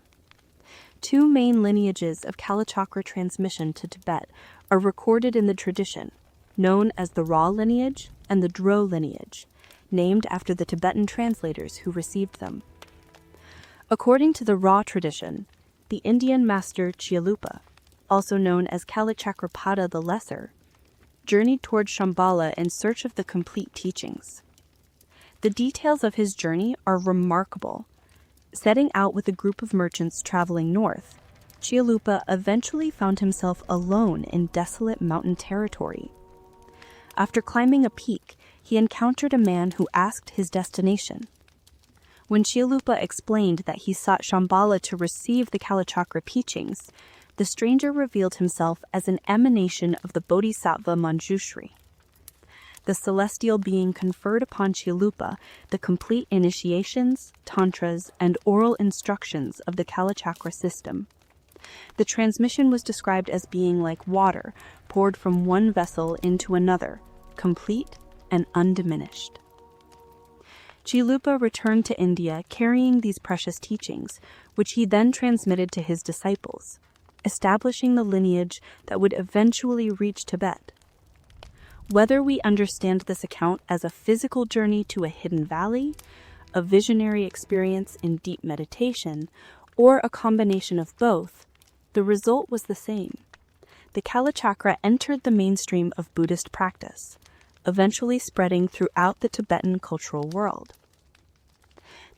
Two main lineages of Kala Chakra transmission to Tibet are recorded in the tradition, known as the Ra lineage and the Dro lineage, named after the Tibetan translators who received them. According to the Ra tradition, the Indian master Chiyalupa, also known as Kalachakrapada the Lesser, journeyed toward Shambhala in search of the complete teachings. The details of his journey are remarkable. Setting out with a group of merchants traveling north, Chiyalupa eventually found himself alone in desolate mountain territory. After climbing a peak, he encountered a man who asked his destination. When Chiyalupa explained that he sought Shambhala to receive the Kalachakra teachings, the stranger revealed himself as an emanation of the Bodhisattva Manjushri. The celestial being conferred upon Chiyalupa the complete initiations, tantras, and oral instructions of the Kalachakra system. The transmission was described as being like water poured from one vessel into another, complete and undiminished. Chilupa returned to India carrying these precious teachings, which he then transmitted to his disciples, establishing the lineage that would eventually reach Tibet. Whether we understand this account as a physical journey to a hidden valley, a visionary experience in deep meditation, or a combination of both, the result was the same. The Kalachakra entered the mainstream of Buddhist practice, eventually spreading throughout the Tibetan cultural world.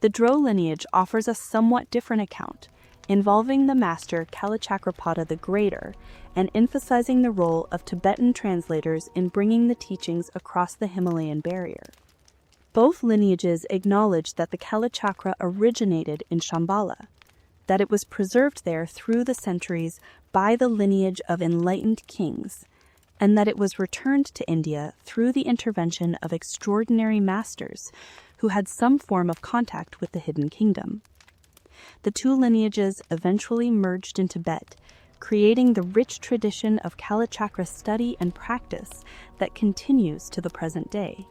The Dro lineage offers a somewhat different account, involving the master Kalachakrapada the Greater and emphasizing the role of Tibetan translators in bringing the teachings across the Himalayan barrier. Both lineages acknowledge that the Kalachakra originated in Shambhala, that it was preserved there through the centuries by the lineage of enlightened kings, and that it was returned to India through the intervention of extraordinary masters who had some form of contact with the hidden kingdom. The two lineages eventually merged in Tibet, creating the rich tradition of Kalachakra study and practice that continues to the present day.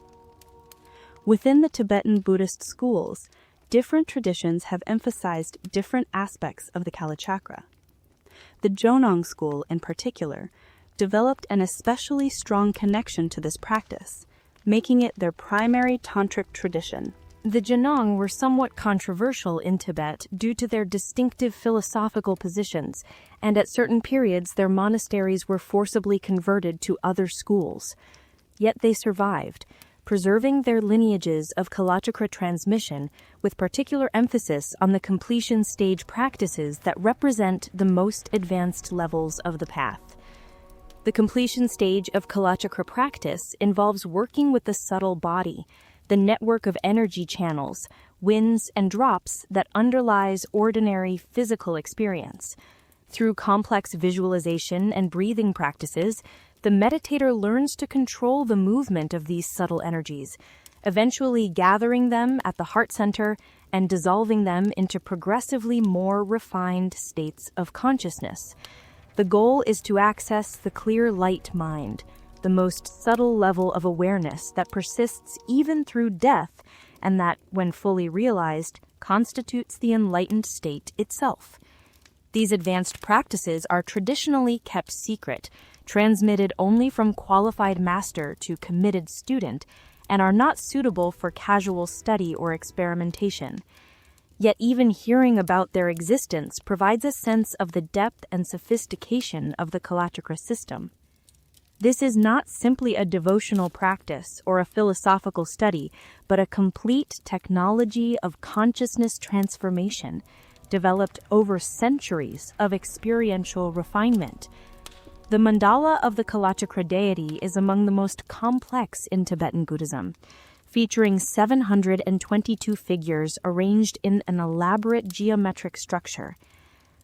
Within the Tibetan Buddhist schools, different traditions have emphasized different aspects of the Kalachakra. The Jonang school, in particular, developed an especially strong connection to this practice, making it their primary tantric tradition. The Jonang were somewhat controversial in Tibet due to their distinctive philosophical positions, and at certain periods their monasteries were forcibly converted to other schools. Yet they survived, preserving their lineages of Kalachakra transmission with particular emphasis on the completion stage practices that represent the most advanced levels of the path. The completion stage of Kalachakra practice involves working with the subtle body, the network of energy channels, winds, and drops that underlies ordinary physical experience. Through complex visualization and breathing practices, the meditator learns to control the movement of these subtle energies, eventually gathering them at the heart center and dissolving them into progressively more refined states of consciousness. The goal is to access the clear light mind, the most subtle level of awareness that persists even through death and that, when fully realized, constitutes the enlightened state itself. These advanced practices are traditionally kept secret, transmitted only from qualified master to committed student, and are not suitable for casual study or experimentation. Yet even hearing about their existence provides a sense of the depth and sophistication of the Kalachakra system. This is not simply a devotional practice or a philosophical study, but a complete technology of consciousness transformation, developed over centuries of experiential refinement. The mandala of the Kalachakra deity is among the most complex in Tibetan Buddhism, featuring 722 figures arranged in an elaborate geometric structure.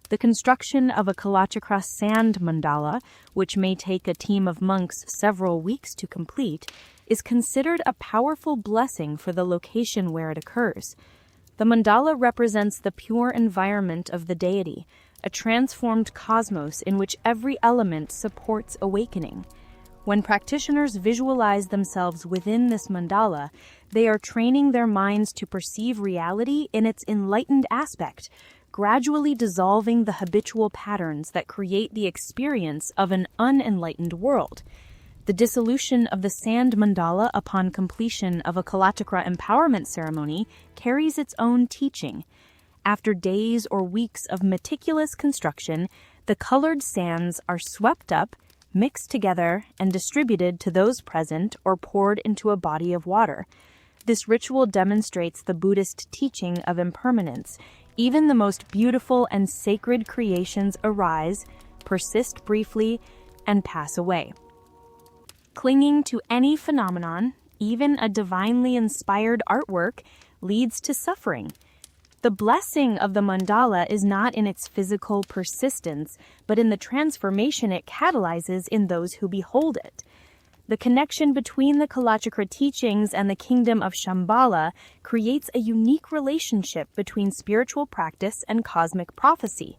The construction of a Kalachakra sand mandala, which may take a team of monks several weeks to complete, is considered a powerful blessing for the location where it occurs. The mandala represents the pure environment of the deity, a transformed cosmos in which every element supports awakening. When practitioners visualize themselves within this mandala, they are training their minds to perceive reality in its enlightened aspect, gradually dissolving the habitual patterns that create the experience of an unenlightened world. The dissolution of the sand mandala upon completion of a Kalachakra empowerment ceremony carries its own teaching. After days or weeks of meticulous construction, the colored sands are swept up, mixed together, and distributed to those present or poured into a body of water. This ritual demonstrates the Buddhist teaching of impermanence. Even the most beautiful and sacred creations arise, persist briefly, and pass away. Clinging to any phenomenon, even a divinely inspired artwork, leads to suffering. The blessing of the mandala is not in its physical persistence, but in the transformation it catalyzes in those who behold it. The connection between the Kalachakra teachings and the kingdom of Shambhala creates a unique relationship between spiritual practice and cosmic prophecy.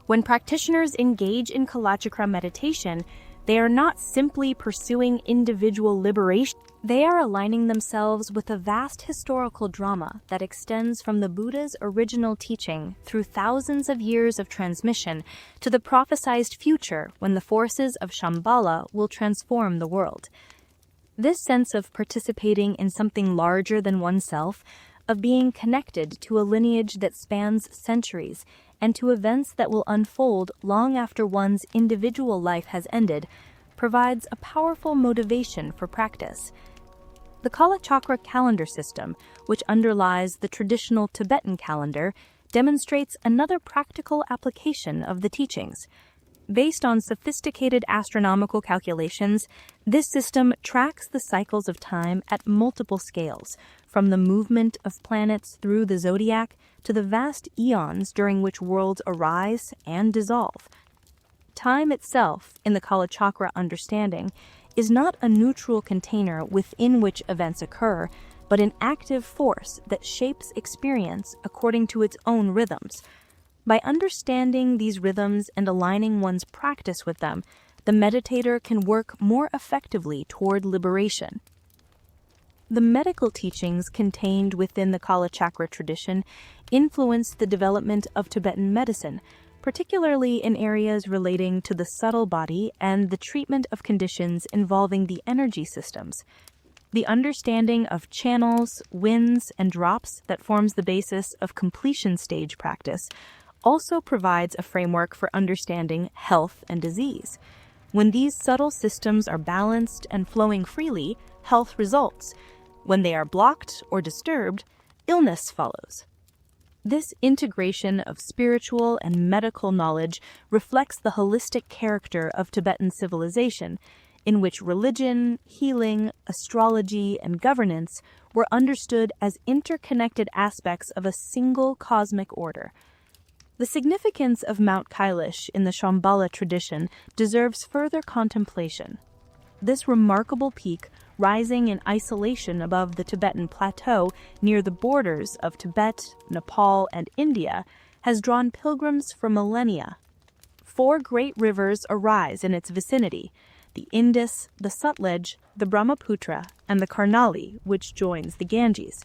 When practitioners engage in Kalachakra meditation, They are not simply pursuing individual liberation. They are aligning themselves with a vast historical drama that extends from the Buddha's original teaching through thousands of years of transmission to the prophesied future when the forces of Shambhala will transform the world. This sense of participating in something larger than oneself, of being connected to a lineage that spans centuries, and to events that will unfold long after one's individual life has ended, provides a powerful motivation for practice. The Kala Chakra calendar system, which underlies the traditional Tibetan calendar, demonstrates another practical application of the teachings. Based on sophisticated astronomical calculations, this system tracks the cycles of time at multiple scales, from the movement of planets through the zodiac to the vast eons during which worlds arise and dissolve. Time itself, in the Kala Chakra understanding, is not a neutral container within which events occur, but an active force that shapes experience according to its own rhythms. By understanding these rhythms and aligning one's practice with them, the meditator can work more effectively toward liberation. The medical teachings contained within the Kala Chakra tradition influence the development of Tibetan medicine, particularly in areas relating to the subtle body and the treatment of conditions involving the energy systems. The understanding of channels, winds, and drops that forms the basis of completion stage practice also provides a framework for understanding health and disease. When these subtle systems are balanced and flowing freely, health results. When they are blocked or disturbed, illness follows. This integration of spiritual and medical knowledge reflects the holistic character of Tibetan civilization, in which religion, healing, astrology, and governance were understood as interconnected aspects of a single cosmic order. The significance of Mount Kailash in the Shambhala tradition deserves further contemplation. This remarkable peak, rising in isolation above the Tibetan plateau near the borders of Tibet, Nepal, and India, has drawn pilgrims for millennia. 4 great rivers arise in its vicinity: the Indus, the Sutlej, the Brahmaputra, and the Karnali, which joins the Ganges.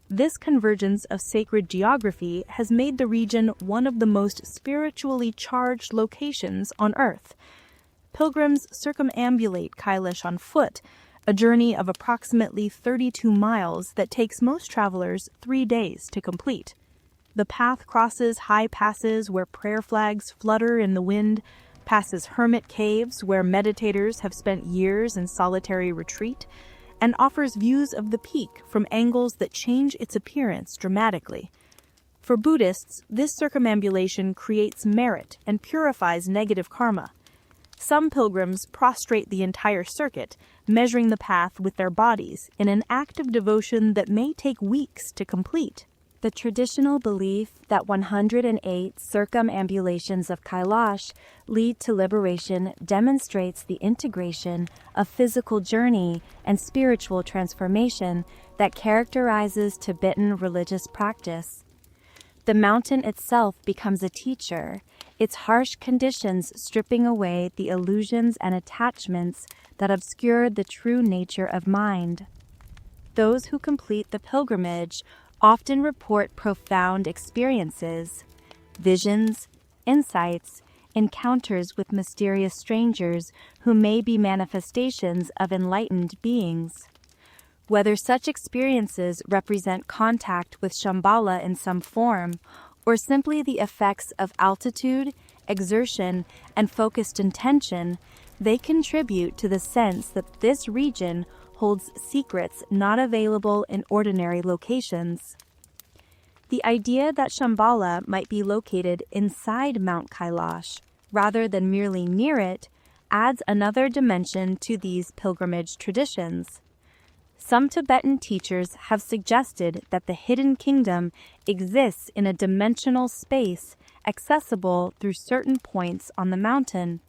This convergence of sacred geography has made the region one of the most spiritually charged locations on Earth. Pilgrims circumambulate Kailash on foot, a journey of approximately 32 miles that takes most travelers 3 days to complete. The path crosses high passes where prayer flags flutter in the wind, passes hermit caves where meditators have spent years in solitary retreat, and offers views of the peak from angles that change its appearance dramatically. For Buddhists, this circumambulation creates merit and purifies negative karma. Some pilgrims prostrate the entire circuit, measuring the path with their bodies in an act of devotion that may take weeks to complete. The traditional belief that 108 circumambulations of Kailash lead to liberation demonstrates the integration of physical journey and spiritual transformation that characterizes Tibetan religious practice. The mountain itself becomes a teacher, its harsh conditions stripping away the illusions and attachments that obscure the true nature of mind. Those who complete the pilgrimage often report profound experiences, visions, insights, encounters with mysterious strangers who may be manifestations of enlightened beings. Whether such experiences represent contact with Shambhala in some form, or simply the effects of altitude, exertion, and focused intention, they contribute to the sense that this region holds secrets not available in ordinary locations. The idea that Shambhala might be located inside Mount Kailash, rather than merely near it, adds another dimension to these pilgrimage traditions. Some Tibetan teachers have suggested that the hidden kingdom exists in a dimensional space accessible through certain points on the mountain,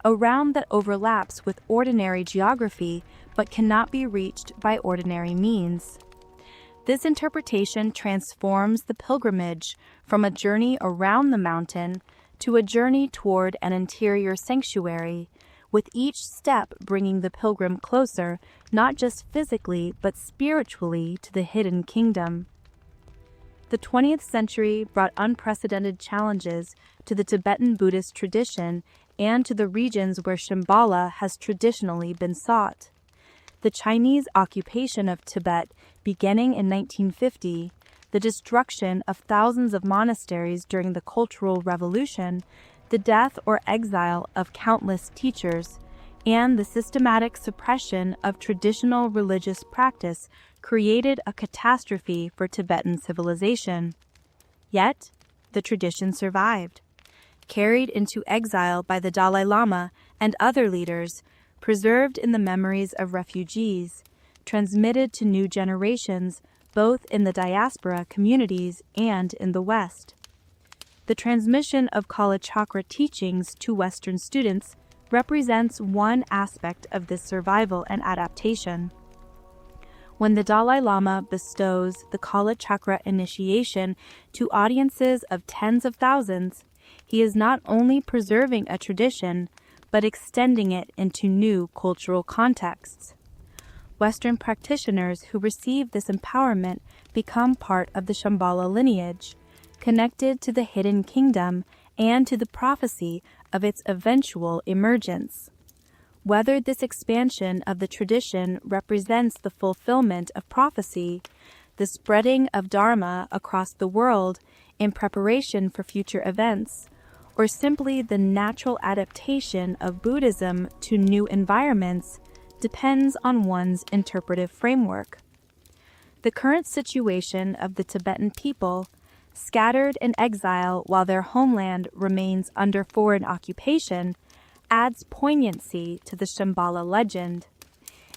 a realm that overlaps with ordinary geography but cannot be reached by ordinary means. This interpretation transforms the pilgrimage from a journey around the mountain to a journey toward an interior sanctuary, with each step bringing the pilgrim closer, not just physically but spiritually, to the hidden kingdom. The 20th century brought unprecedented challenges to the Tibetan Buddhist tradition and to the regions where Shambhala has traditionally been sought. The Chinese occupation of Tibet, beginning in 1950, the destruction of thousands of monasteries during the Cultural Revolution, the death or exile of countless teachers, and the systematic suppression of traditional religious practice created a catastrophe for Tibetan civilization. Yet, the tradition survived. Carried into exile by the Dalai Lama and other leaders, preserved in the memories of refugees, transmitted to new generations both in the diaspora communities and in the West. The transmission of Kala Chakra teachings to Western students represents one aspect of this survival and adaptation. When the Dalai Lama bestows the Kala Chakra initiation to audiences of tens of thousands, he is not only preserving a tradition, but extending it into new cultural contexts. Western practitioners who receive this empowerment become part of the Shambhala lineage, connected to the hidden kingdom and to the prophecy of its eventual emergence. Whether this expansion of the tradition represents the fulfillment of prophecy, the spreading of Dharma across the world in preparation for future events, or simply the natural adaptation of Buddhism to new environments, depends on one's interpretive framework. The current situation of the Tibetan people, scattered in exile while their homeland remains under foreign occupation, adds poignancy to the Shambhala legend.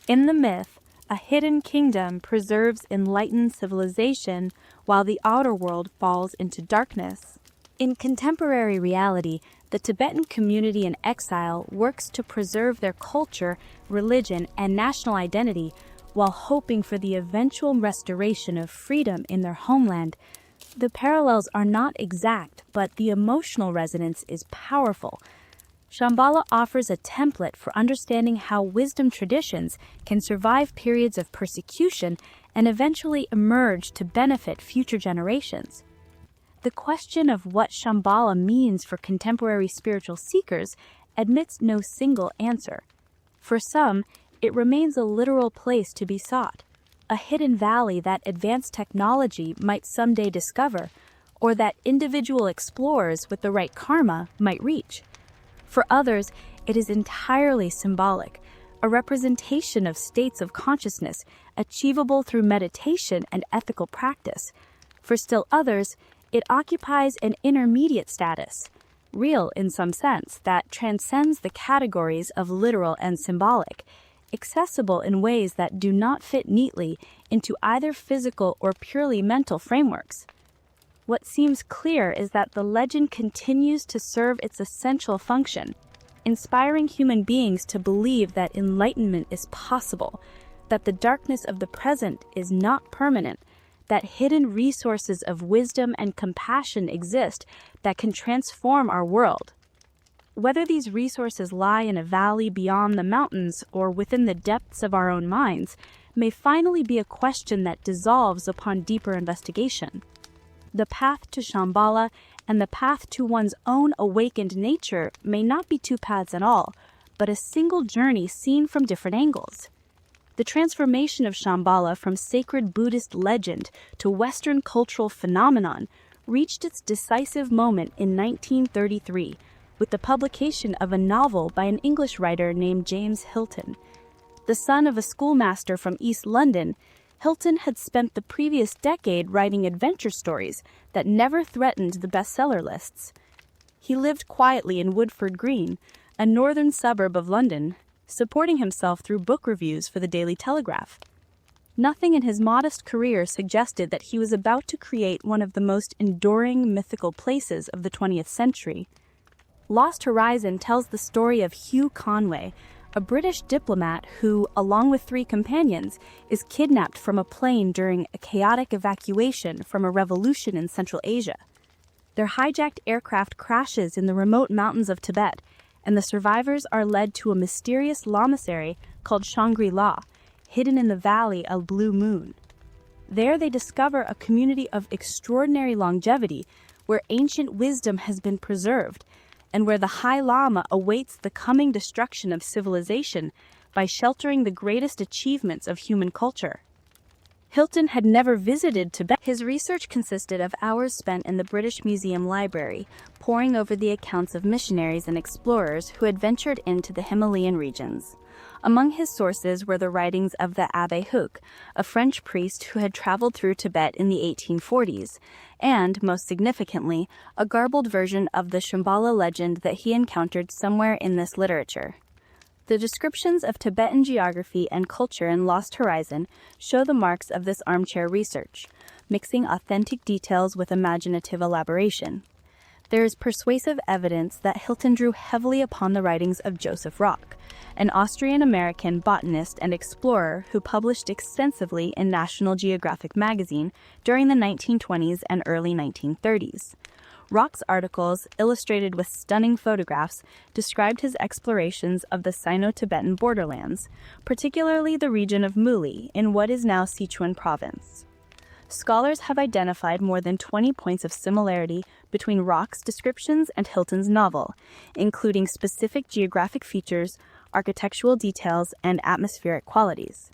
In the myth, a hidden kingdom preserves enlightened civilization while the outer world falls into darkness. In contemporary reality, the Tibetan community in exile works to preserve their culture, religion, and national identity while hoping for the eventual restoration of freedom in their homeland. The parallels are not exact, but the emotional resonance is powerful. Shambhala offers a template for understanding how wisdom traditions can survive periods of persecution and eventually emerge to benefit future generations. The question of what Shambhala means for contemporary spiritual seekers admits no single answer. For some, it remains a literal place to be sought, a hidden valley that advanced technology might someday discover, or that individual explorers with the right karma might reach. For others, it is entirely symbolic, a representation of states of consciousness achievable through meditation and ethical practice. For still others, it occupies an intermediate status, real in some sense, that transcends the categories of literal and symbolic, accessible in ways that do not fit neatly into either physical or purely mental frameworks. What seems clear is that the legend continues to serve its essential function, inspiring human beings to believe that enlightenment is possible, that the darkness of the present is not permanent, that hidden resources of wisdom and compassion exist that can transform our world. Whether these resources lie in a valley beyond the mountains or within the depths of our own minds may finally be a question that dissolves upon deeper investigation. The path to Shambhala and the path to one's own awakened nature may not be two paths at all, but a single journey seen from different angles. The transformation of Shambhala from sacred Buddhist legend to Western cultural phenomenon reached its decisive moment in 1933 with the publication of a novel by an English writer named James Hilton. The son of a schoolmaster from East London, Hilton had spent the previous decade writing adventure stories that never threatened the bestseller lists. He lived quietly in Woodford Green, a northern suburb of London, supporting himself through book reviews for the Daily Telegraph. Nothing in his modest career suggested that he was about to create one of the most enduring mythical places of the 20th century. Lost Horizon tells the story of Hugh Conway, a British diplomat who, along with 3 companions, is kidnapped from a plane during a chaotic evacuation from a revolution in Central Asia. Their hijacked aircraft crashes in the remote mountains of Tibet, and the survivors are led to a mysterious lamasery called Shangri-La, hidden in the valley of Blue Moon. There they discover a community of extraordinary longevity where ancient wisdom has been preserved and where the High Lama awaits the coming destruction of civilization by sheltering the greatest achievements of human culture. Hilton had never visited Tibet. His research consisted of hours spent in the British Museum Library, poring over the accounts of missionaries and explorers who had ventured into the Himalayan regions. Among his sources were the writings of the Abbé Huc, a French priest who had traveled through Tibet in the 1840s, and, most significantly, a garbled version of the Shambhala legend that he encountered somewhere in this literature. The descriptions of Tibetan geography and culture in Lost Horizon show the marks of this armchair research, mixing authentic details with imaginative elaboration. There is persuasive evidence that Hilton drew heavily upon the writings of Joseph Rock, an Austrian-American botanist and explorer who published extensively in National Geographic magazine during the 1920s and early 1930s. Rock's articles, illustrated with stunning photographs, described his explorations of the Sino-Tibetan borderlands, particularly the region of Muli in what is now Sichuan province. Scholars have identified more than 20 points of similarity between Rock's descriptions and Hilton's novel, including specific geographic features, architectural details, and atmospheric qualities.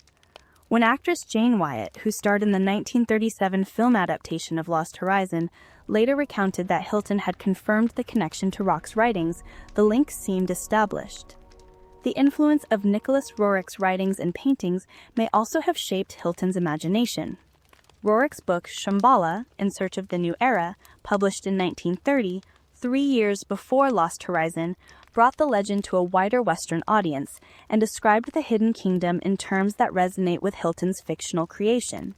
When actress Jane Wyatt, who starred in the 1937 film adaptation of Lost Horizon, later recounted that Hilton had confirmed the connection to Rock's writings, the link seemed established. The influence of Nicholas Roerich's writings and paintings may also have shaped Hilton's imagination. Roerich's book Shambhala, In Search of the New Era, published in 1930, 3 years before Lost Horizon, brought the legend to a wider Western audience and described the hidden kingdom in terms that resonate with Hilton's fictional creation.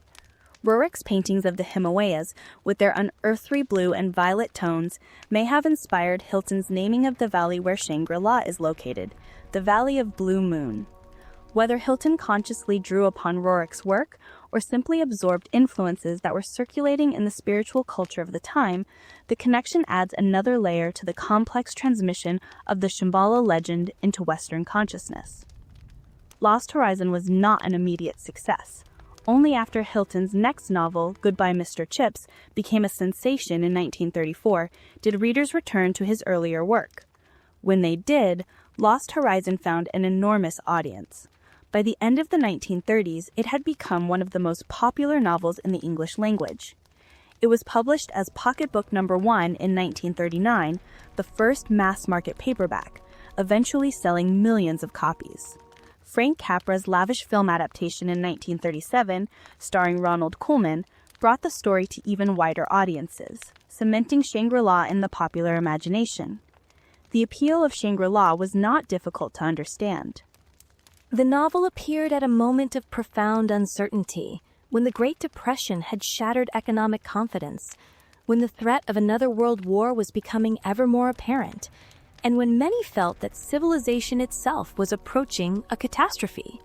Roerich's paintings of the Himalayas, with their unearthly blue and violet tones, may have inspired Hilton's naming of the valley where Shangri-La is located, the Valley of Blue Moon. Whether Hilton consciously drew upon Roerich's work or simply absorbed influences that were circulating in the spiritual culture of the time, the connection adds another layer to the complex transmission of the Shambhala legend into Western consciousness. Lost Horizon was not an immediate success. Only after Hilton's next novel, Goodbye, Mr. Chips, became a sensation in 1934 did readers return to his earlier work. When they did, Lost Horizon found an enormous audience. By the end of the 1930s, it had become one of the most popular novels in the English language. It was published as Pocketbook No. 1 in 1939, the first mass-market paperback, eventually selling millions of copies. Frank Capra's lavish film adaptation in 1937, starring Ronald Colman, brought the story to even wider audiences, cementing Shangri-La in the popular imagination. The appeal of Shangri-La was not difficult to understand. The novel appeared at a moment of profound uncertainty, when the Great Depression had shattered economic confidence, when the threat of another world war was becoming ever more apparent, and when many felt that civilization itself was approaching a catastrophe.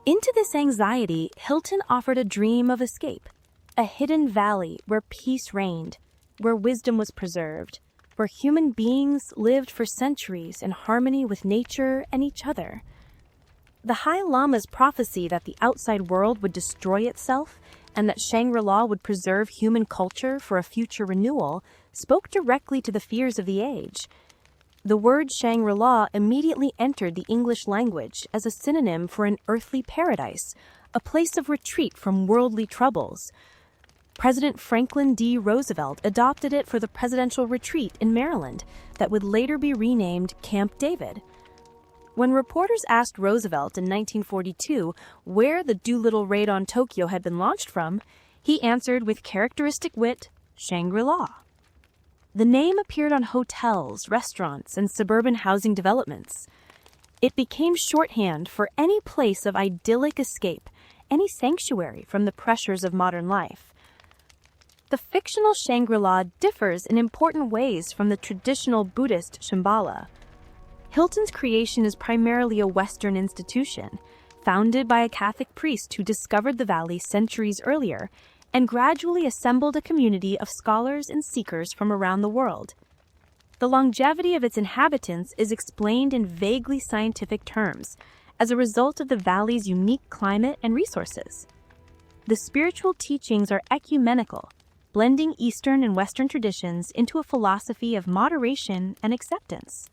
Into this anxiety, Hilton offered a dream of escape, a hidden valley where peace reigned, where wisdom was preserved, where human beings lived for centuries in harmony with nature and each other. The High Lama's prophecy that the outside world would destroy itself and that Shangri-La would preserve human culture for a future renewal spoke directly to the fears of the age. The word Shangri-La immediately entered the English language as a synonym for an earthly paradise, a place of retreat from worldly troubles. President Franklin D. Roosevelt adopted it for the presidential retreat in Maryland that would later be renamed Camp David. When reporters asked Roosevelt in 1942 where the Doolittle raid on Tokyo had been launched from, he answered with characteristic wit, Shangri-La. The name appeared on hotels, restaurants, and suburban housing developments. It became shorthand for any place of idyllic escape, any sanctuary from the pressures of modern life. The fictional Shangri-La differs in important ways from the traditional Buddhist Shambhala. Hilton's creation is primarily a Western institution, founded by a Catholic priest who discovered the valley centuries earlier and gradually assembled a community of scholars and seekers from around the world. The longevity of its inhabitants is explained in vaguely scientific terms as a result of the valley's unique climate and resources. The spiritual teachings are ecumenical, blending Eastern and Western traditions into a philosophy of moderation and acceptance.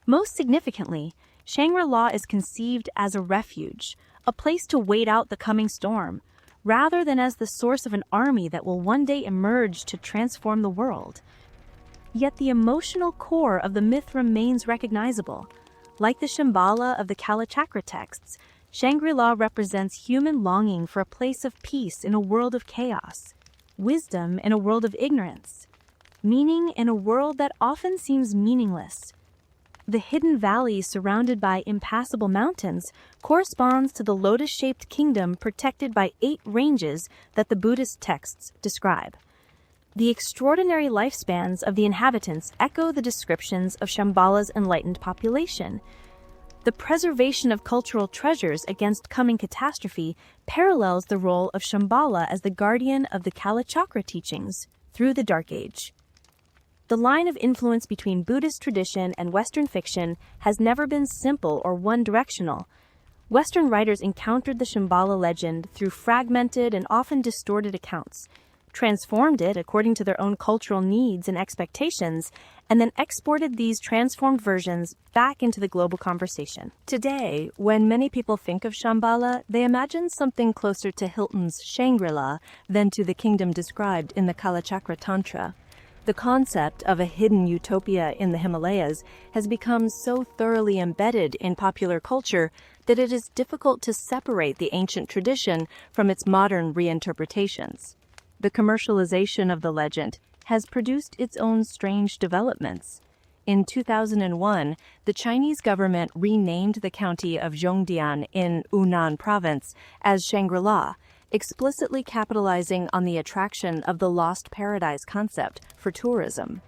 Most significantly, Shangri-La is conceived as a refuge, a place to wait out the coming storm, rather than as the source of an army that will one day emerge to transform the world. Yet the emotional core of the myth remains recognizable. Like the Shambhala of the Kalachakra texts, Shangri-La represents human longing for a place of peace in a world of chaos, wisdom in a world of ignorance, meaning in a world that often seems meaningless. The hidden valley surrounded by impassable mountains corresponds to the lotus-shaped kingdom protected by 8 ranges that the Buddhist texts describe. The extraordinary lifespans of the inhabitants echo the descriptions of Shambhala's enlightened population. The preservation of cultural treasures against coming catastrophe parallels the role of Shambhala as the guardian of the Kalachakra teachings through the Dark Age. The line of influence between Buddhist tradition and Western fiction has never been simple or one-directional. Western writers encountered the Shambhala legend through fragmented and often distorted accounts, transformed it according to their own cultural needs and expectations, and then exported these transformed versions back into the global conversation. Today, when many people think of Shambhala, they imagine something closer to Hilton's Shangri-La than to the kingdom described in the Kalachakra Tantra. The concept of a hidden utopia in the Himalayas has become so thoroughly embedded in popular culture that it is difficult to separate the ancient tradition from its modern reinterpretations. The commercialization of the legend has produced its own strange developments. In 2001, the Chinese government renamed the county of Zhongdian in Yunnan province as Shangri-La, explicitly capitalizing on the attraction of the Lost Paradise concept for tourism.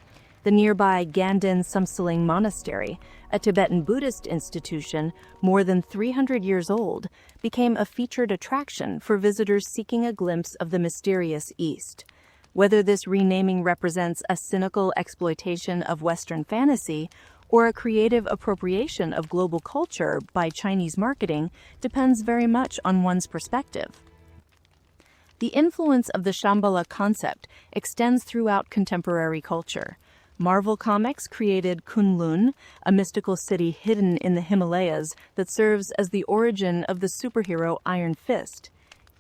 The nearby Ganden Sumsaling Monastery, a Tibetan Buddhist institution more than 300 years old, became a featured attraction for visitors seeking a glimpse of the mysterious East. Whether this renaming represents a cynical exploitation of Western fantasy or a creative appropriation of global culture by Chinese marketing depends very much on one's perspective. The influence of the Shambhala concept extends throughout contemporary culture. Marvel Comics created Kunlun, a mystical city hidden in the Himalayas that serves as the origin of the superhero Iron Fist.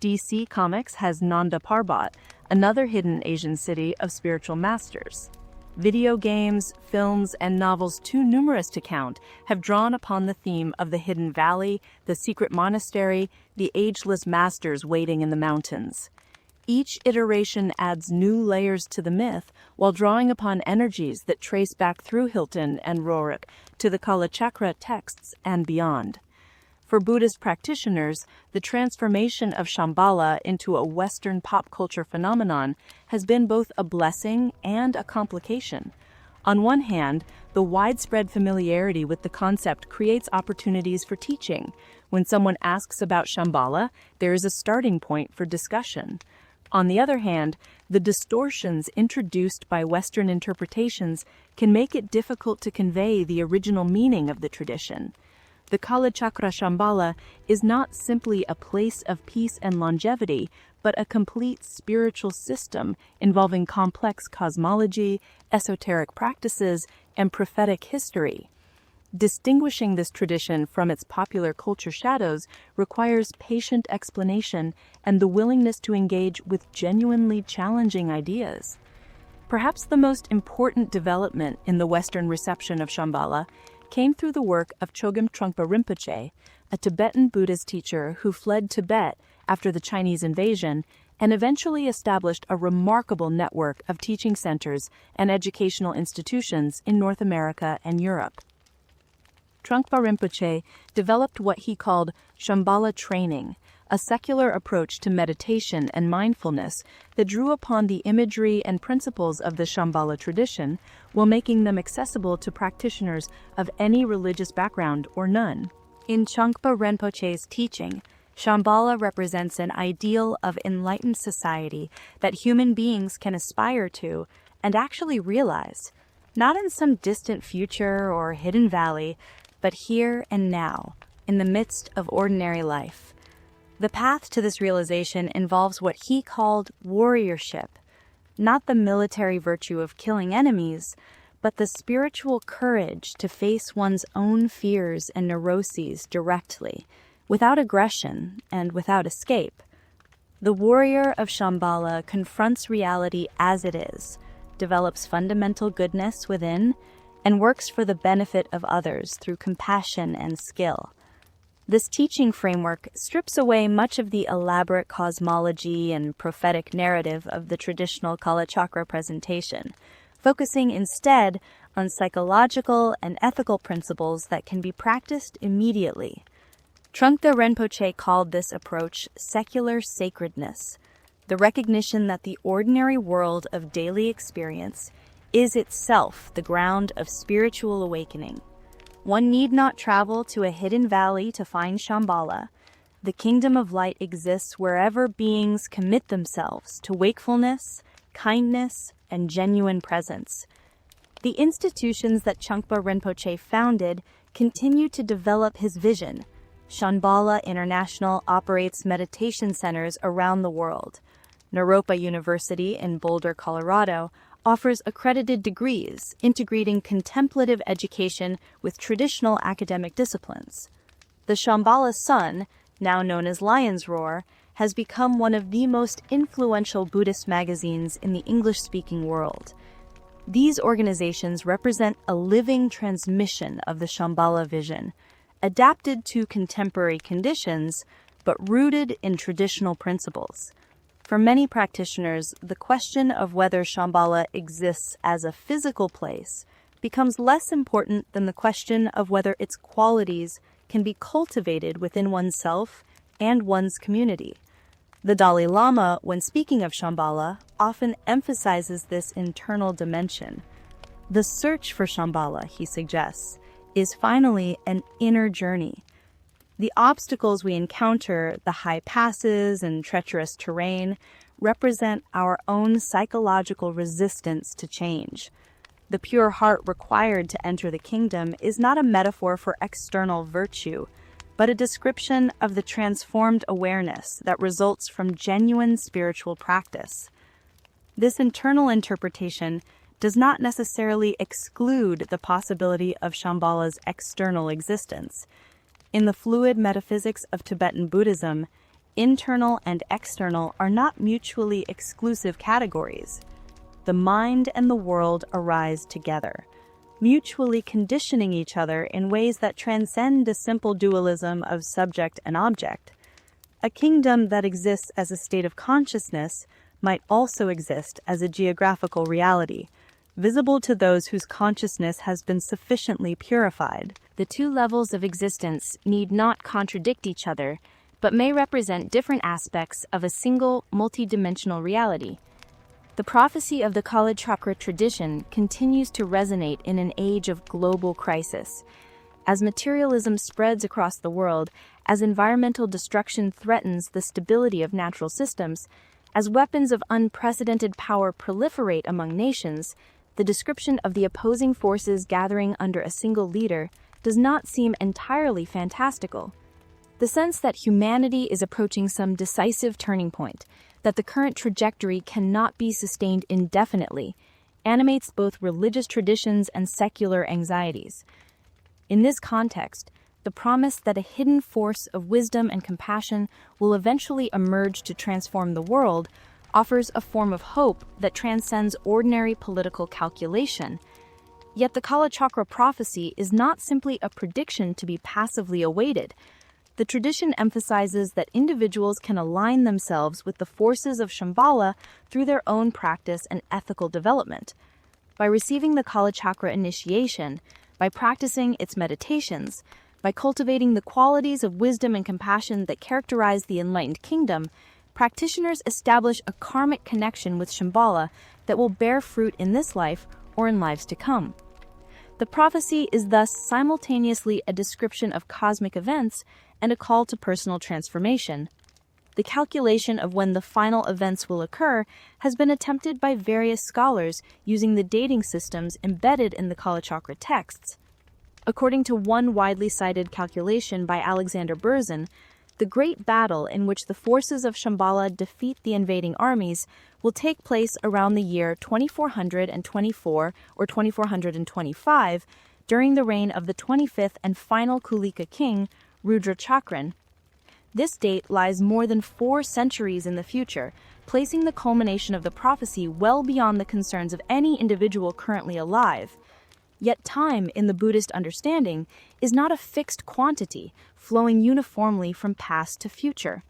DC Comics has Nanda Parbat, another hidden Asian city of spiritual masters. Video games, films, and novels too numerous to count have drawn upon the theme of the hidden valley, the secret monastery, the ageless masters waiting in the mountains. Each iteration adds new layers to the myth while drawing upon energies that trace back through Hilton and Roerich to the Kalachakra texts and beyond. For Buddhist practitioners, the transformation of Shambhala into a Western pop culture phenomenon has been both a blessing and a complication. On one hand, the widespread familiarity with the concept creates opportunities for teaching. When someone asks about Shambhala, there is a starting point for discussion. On the other hand, the distortions introduced by Western interpretations can make it difficult to convey the original meaning of the tradition. The Kalachakra Shambhala is not simply a place of peace and longevity, but a complete spiritual system involving complex cosmology, esoteric practices, and prophetic history. Distinguishing this tradition from its popular culture shadows requires patient explanation and the willingness to engage with genuinely challenging ideas. Perhaps the most important development in the Western reception of Shambhala came through the work of Chogyam Trungpa Rinpoche, a Tibetan Buddhist teacher who fled Tibet after the Chinese invasion and eventually established a remarkable network of teaching centers and educational institutions in North America and Europe. Trungpa Rinpoche developed what he called Shambhala training, a secular approach to meditation and mindfulness that drew upon the imagery and principles of the Shambhala tradition while making them accessible to practitioners of any religious background or none. In Trungpa Rinpoche's teaching, Shambhala represents an ideal of enlightened society that human beings can aspire to and actually realize, not in some distant future or hidden valley, but here and now, in the midst of ordinary life. The path to this realization involves what he called warriorship, not the military virtue of killing enemies, but the spiritual courage to face one's own fears and neuroses directly, without aggression and without escape. The warrior of Shambhala confronts reality as it is, develops fundamental goodness within, and works for the benefit of others through compassion and skill. This teaching framework strips away much of the elaborate cosmology and prophetic narrative of the traditional Kalachakra presentation, focusing instead on psychological and ethical principles that can be practiced immediately. Trungpa Rinpoche called this approach secular sacredness, the recognition that the ordinary world of daily experience is itself the ground of spiritual awakening. One need not travel to a hidden valley to find Shambhala. The kingdom of light exists wherever beings commit themselves to wakefulness, kindness, and genuine presence. The institutions that Trungpa Rinpoche founded continue to develop his vision. Shambhala International operates meditation centers around the world. Naropa University in Boulder, Colorado, offers accredited degrees integrating contemplative education with traditional academic disciplines. The Shambhala Sun, now known as Lion's Roar, has become one of the most influential Buddhist magazines in the English-speaking world. These organizations represent a living transmission of the Shambhala vision, adapted to contemporary conditions, but rooted in traditional principles. For many practitioners, the question of whether Shambhala exists as a physical place becomes less important than the question of whether its qualities can be cultivated within oneself and one's community. The Dalai Lama, when speaking of Shambhala, often emphasizes this internal dimension. The search for Shambhala, he suggests, is finally an inner journey. The obstacles we encounter, the high passes and treacherous terrain, represent our own psychological resistance to change. The pure heart required to enter the kingdom is not a metaphor for external virtue, but a description of the transformed awareness that results from genuine spiritual practice. This internal interpretation does not necessarily exclude the possibility of Shambhala's external existence. In the fluid metaphysics of Tibetan Buddhism, internal and external are not mutually exclusive categories. The mind and the world arise together, mutually conditioning each other in ways that transcend a simple dualism of subject and object. A kingdom that exists as a state of consciousness might also exist as a geographical reality, visible to those whose consciousness has been sufficiently purified. The two levels of existence need not contradict each other, but may represent different aspects of a single, multidimensional reality. The prophecy of the Kalachakra tradition continues to resonate in an age of global crisis. As materialism spreads across the world, as environmental destruction threatens the stability of natural systems, as weapons of unprecedented power proliferate among nations, the description of the opposing forces gathering under a single leader does not seem entirely fantastical. The sense that humanity is approaching some decisive turning point, that the current trajectory cannot be sustained indefinitely, animates both religious traditions and secular anxieties. In this context, the promise that a hidden force of wisdom and compassion will eventually emerge to transform the world offers a form of hope that transcends ordinary political calculation. Yet the Kalachakra prophecy is not simply a prediction to be passively awaited. The tradition emphasizes that individuals can align themselves with the forces of Shambhala through their own practice and ethical development. By receiving the Kalachakra initiation, by practicing its meditations, by cultivating the qualities of wisdom and compassion that characterize the enlightened kingdom, practitioners establish a karmic connection with Shambhala that will bear fruit in this life or in lives to come. The prophecy is thus simultaneously a description of cosmic events and a call to personal transformation. The calculation of when the final events will occur has been attempted by various scholars using the dating systems embedded in the Kalachakra texts. According to one widely cited calculation by Alexander Berzin, the great battle in which the forces of Shambhala defeat the invading armies will take place around the year 2424 or 2425 during the reign of the 25th and final Kulika king, Rudrachakran. This date lies more than 4 centuries in the future, placing the culmination of the prophecy well beyond the concerns of any individual currently alive. Yet time, in the Buddhist understanding, is not a fixed quantity, flowing uniformly from past to future.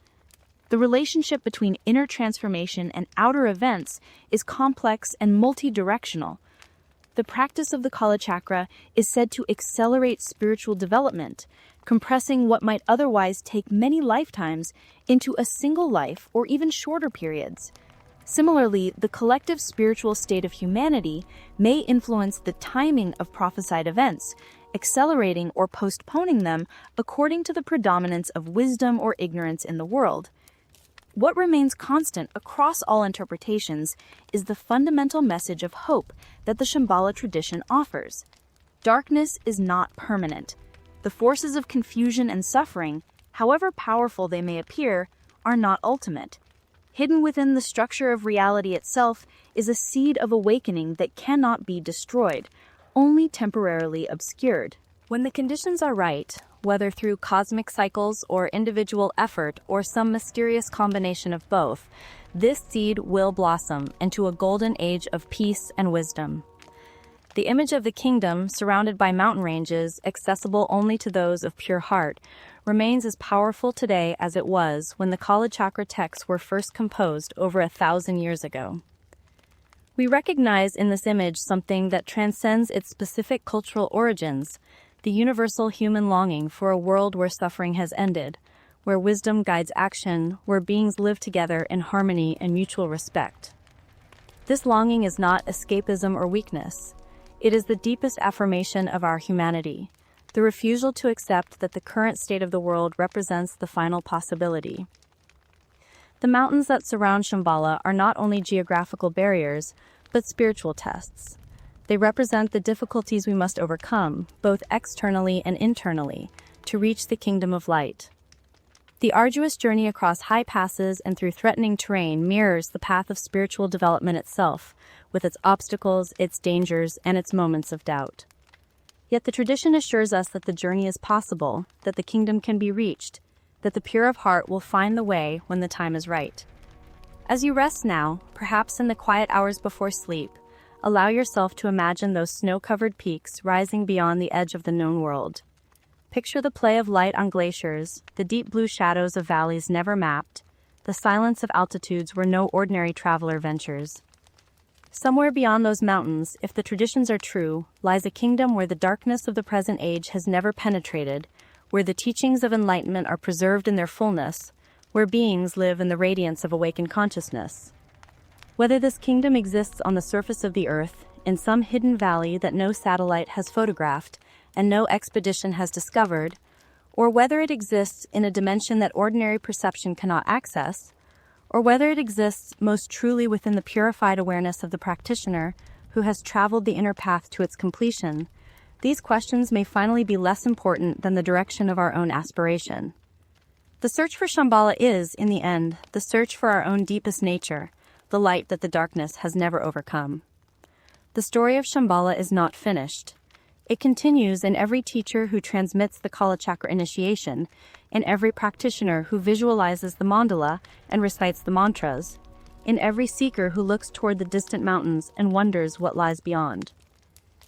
The relationship between inner transformation and outer events is complex and multidirectional. The practice of the Kalachakra is said to accelerate spiritual development, compressing what might otherwise take many lifetimes into a single life or even shorter periods. Similarly, the collective spiritual state of humanity may influence the timing of prophesied events, accelerating or postponing them according to the predominance of wisdom or ignorance in the world. What remains constant across all interpretations is the fundamental message of hope that the Shambhala tradition offers. Darkness is not permanent. The forces of confusion and suffering, however powerful they may appear, are not ultimate. Hidden within the structure of reality itself is a seed of awakening that cannot be destroyed, only temporarily obscured. When the conditions are right, whether through cosmic cycles or individual effort or some mysterious combination of both, this seed will blossom into a golden age of peace and wisdom. The image of the kingdom, surrounded by mountain ranges, accessible only to those of pure heart, remains as powerful today as it was when the Kalachakra texts were first composed over 1,000 years ago. We recognize in this image something that transcends its specific cultural origins, the universal human longing for a world where suffering has ended, where wisdom guides action, where beings live together in harmony and mutual respect. This longing is not escapism or weakness. It is the deepest affirmation of our humanity, the refusal to accept that the current state of the world represents the final possibility. The mountains that surround Shambhala are not only geographical barriers, but spiritual tests. They represent the difficulties we must overcome, both externally and internally, to reach the kingdom of light. The arduous journey across high passes and through threatening terrain mirrors the path of spiritual development itself, with its obstacles, its dangers, and its moments of doubt. Yet the tradition assures us that the journey is possible, that the kingdom can be reached, that the pure of heart will find the way when the time is right. As you rest now, perhaps in the quiet hours before sleep, allow yourself to imagine those snow-covered peaks rising beyond the edge of the known world. Picture the play of light on glaciers, the deep blue shadows of valleys never mapped, the silence of altitudes where no ordinary traveler ventures. Somewhere beyond those mountains, if the traditions are true, lies a kingdom where the darkness of the present age has never penetrated, where the teachings of enlightenment are preserved in their fullness, where beings live in the radiance of awakened consciousness. Whether this kingdom exists on the surface of the earth, in some hidden valley that no satellite has photographed and no expedition has discovered, or whether it exists in a dimension that ordinary perception cannot access, or whether it exists most truly within the purified awareness of the practitioner who has traveled the inner path to its completion, these questions may finally be less important than the direction of our own aspiration. The search for Shambhala is, in the end, the search for our own deepest nature, the light that the darkness has never overcome. The story of Shambhala is not finished. It continues in every teacher who transmits the Kalachakra initiation, in every practitioner who visualizes the mandala and recites the mantras, in every seeker who looks toward the distant mountains and wonders what lies beyond.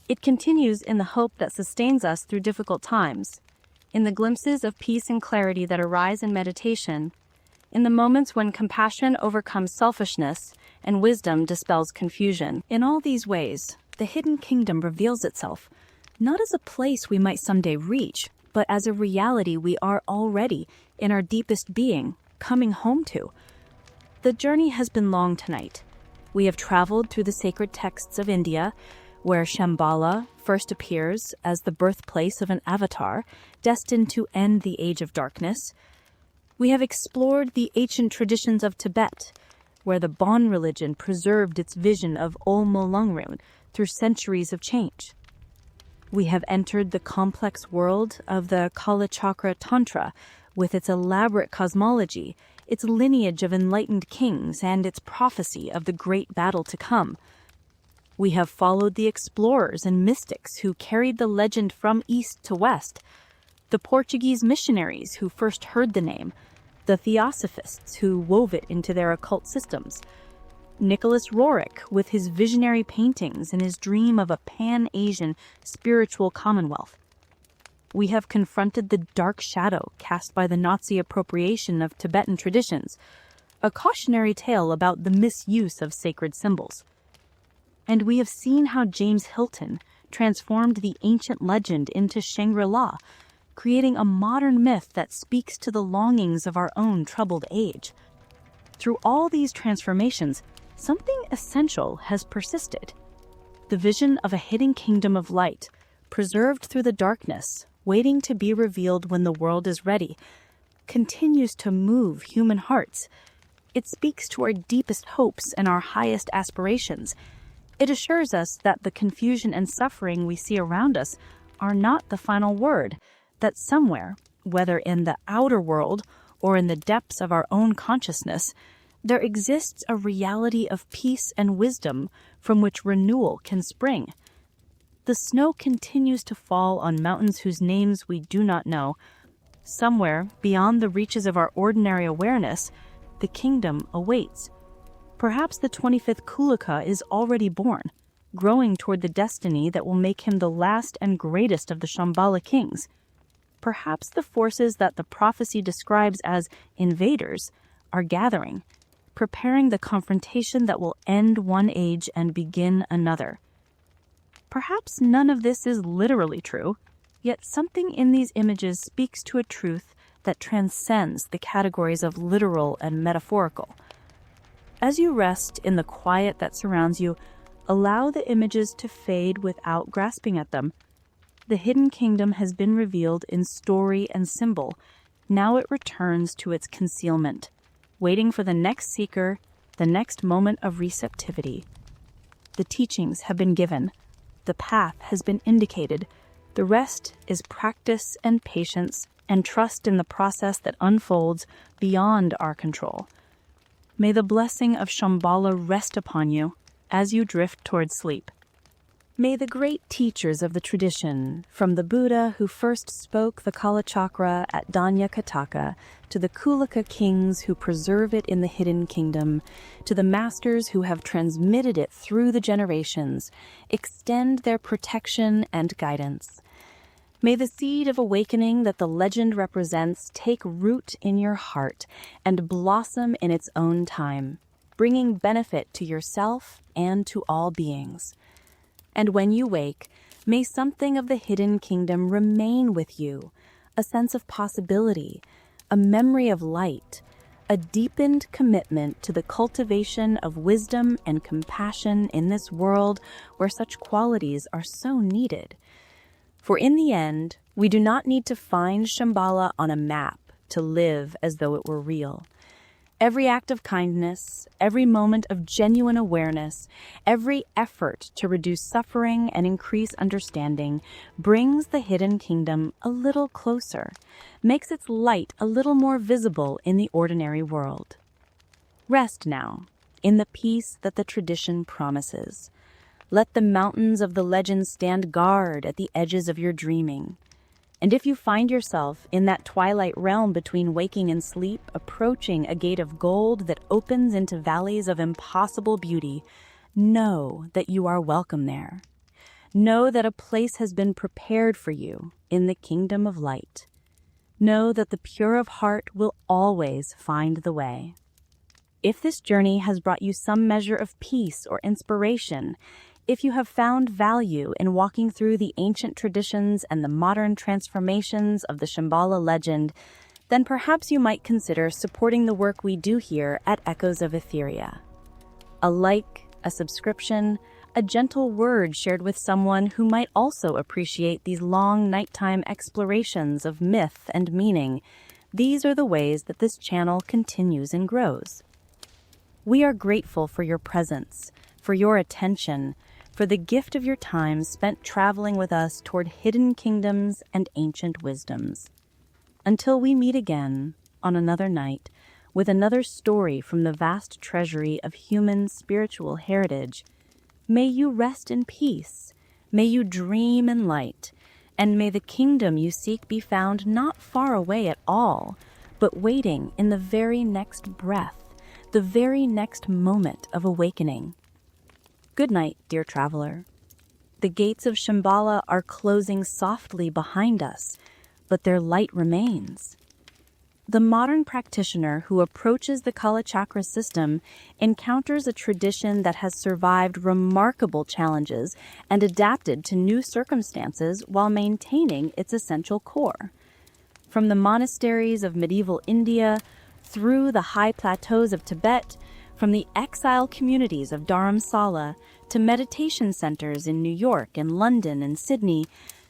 It continues in the hope that sustains us through difficult times, in the glimpses of peace and clarity that arise in meditation, in the moments when compassion overcomes selfishness and wisdom dispels confusion. In all these ways, the hidden kingdom reveals itself, not as a place we might someday reach, but as a reality we are already, in our deepest being, coming home to. The journey has been long tonight. We have traveled through the sacred texts of India, where Shambhala first appears as the birthplace of an avatar destined to end the age of darkness. We have explored the ancient traditions of Tibet, where the Bon religion preserved its vision of Ol Molungrun through centuries of change. We have entered the complex world of the Kalachakra Tantra with its elaborate cosmology, its lineage of enlightened kings, and its prophecy of the great battle to come. We have followed the explorers and mystics who carried the legend from east to west, the Portuguese missionaries who first heard the name, the theosophists who wove it into their occult systems, Nicholas Roerich with his visionary paintings and his dream of a pan-Asian spiritual commonwealth. We have confronted the dark shadow cast by the Nazi appropriation of Tibetan traditions, a cautionary tale about the misuse of sacred symbols. And we have seen how James Hilton transformed the ancient legend into Shangri-La, creating a modern myth that speaks to the longings of our own troubled age. Through all these transformations, something essential has persisted. The vision of a hidden kingdom of light, preserved through the darkness, waiting to be revealed when the world is ready, continues to move human hearts. It speaks to our deepest hopes and our highest aspirations. It assures us that the confusion and suffering we see around us are not the final word, that somewhere, whether in the outer world or in the depths of our own consciousness, there exists a reality of peace and wisdom from which renewal can spring. The snow continues to fall on mountains whose names we do not know. Somewhere, beyond the reaches of our ordinary awareness, the kingdom awaits. Perhaps the 25th Kulaka is already born, growing toward the destiny that will make him the last and greatest of the Shambhala kings. Perhaps the forces that the prophecy describes as invaders are gathering, preparing the confrontation that will end one age and begin another. Perhaps none of this is literally true, yet something in these images speaks to a truth that transcends the categories of literal and metaphorical. As you rest in the quiet that surrounds you, allow the images to fade without grasping at them. The hidden kingdom has been revealed in story and symbol. Now it returns to its concealment, waiting for the next seeker, the next moment of receptivity. The teachings have been given. The path has been indicated. The rest is practice and patience and trust in the process that unfolds beyond our control. May the blessing of Shambhala rest upon you as you drift toward sleep. May the great teachers of the tradition, from the Buddha who first spoke the Kalachakra at Danyakataka, to the Kulaka kings who preserve it in the hidden kingdom, to the masters who have transmitted it through the generations, extend their protection and guidance. May the seed of awakening that the legend represents take root in your heart and blossom in its own time, bringing benefit to yourself and to all beings. And when you wake, may something of the hidden kingdom remain with you, a sense of possibility, a memory of light, a deepened commitment to the cultivation of wisdom and compassion in this world where such qualities are so needed. For in the end, we do not need to find Shambhala on a map to live as though it were real. Every act of kindness, every moment of genuine awareness, every effort to reduce suffering and increase understanding brings the hidden kingdom a little closer, makes its light a little more visible in the ordinary world. Rest now, in the peace that the tradition promises. Let the mountains of the legend stand guard at the edges of your dreaming. And if you find yourself in that twilight realm between waking and sleep, approaching a gate of gold that opens into valleys of impossible beauty, know that you are welcome there. Know that a place has been prepared for you in the kingdom of light. Know that the pure of heart will always find the way. If this journey has brought you some measure of peace or inspiration, if you have found value in walking through the ancient traditions and the modern transformations of the Shambhala legend, then perhaps you might consider supporting the work we do here at Echoes of Etheria. A like, a subscription, a gentle word shared with someone who might also appreciate these long nighttime explorations of myth and meaning These are the ways that this channel continues and grows. We are grateful for your presence, for your attention, for the gift of your time spent traveling with us toward hidden kingdoms and ancient wisdoms. Until we meet again on another night with another story from the vast treasury of human spiritual heritage, may you rest in peace, may you dream in light, and may the kingdom you seek be found not far away at all, but waiting in the very next breath, the very next moment of awakening. Good night, dear traveler. The gates of Shambhala are closing softly behind us, but their light remains. The modern practitioner who approaches the Kala Chakra system encounters a tradition that has survived remarkable challenges and adapted to new circumstances while maintaining its essential core. From the monasteries of medieval India, through the high plateaus of Tibet, from the exile communities of Dharamsala to meditation centers in New York and London and Sydney,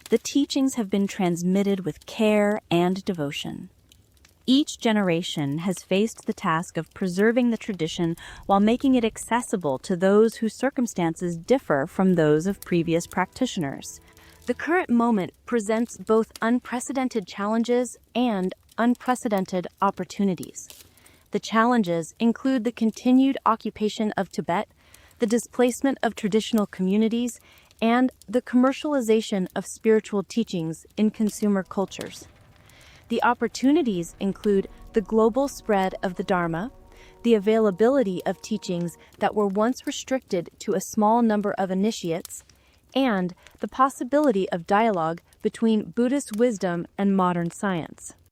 the teachings have been transmitted with care and devotion. Each generation has faced the task of preserving the tradition while making it accessible to those whose circumstances differ from those of previous practitioners. The current moment presents both unprecedented challenges and unprecedented opportunities. The challenges include the continued occupation of Tibet, the displacement of traditional communities, and the commercialization of spiritual teachings in consumer cultures. The opportunities include the global spread of the Dharma, the availability of teachings that were once restricted to a small number of initiates, and the possibility of dialogue between Buddhist wisdom and modern science.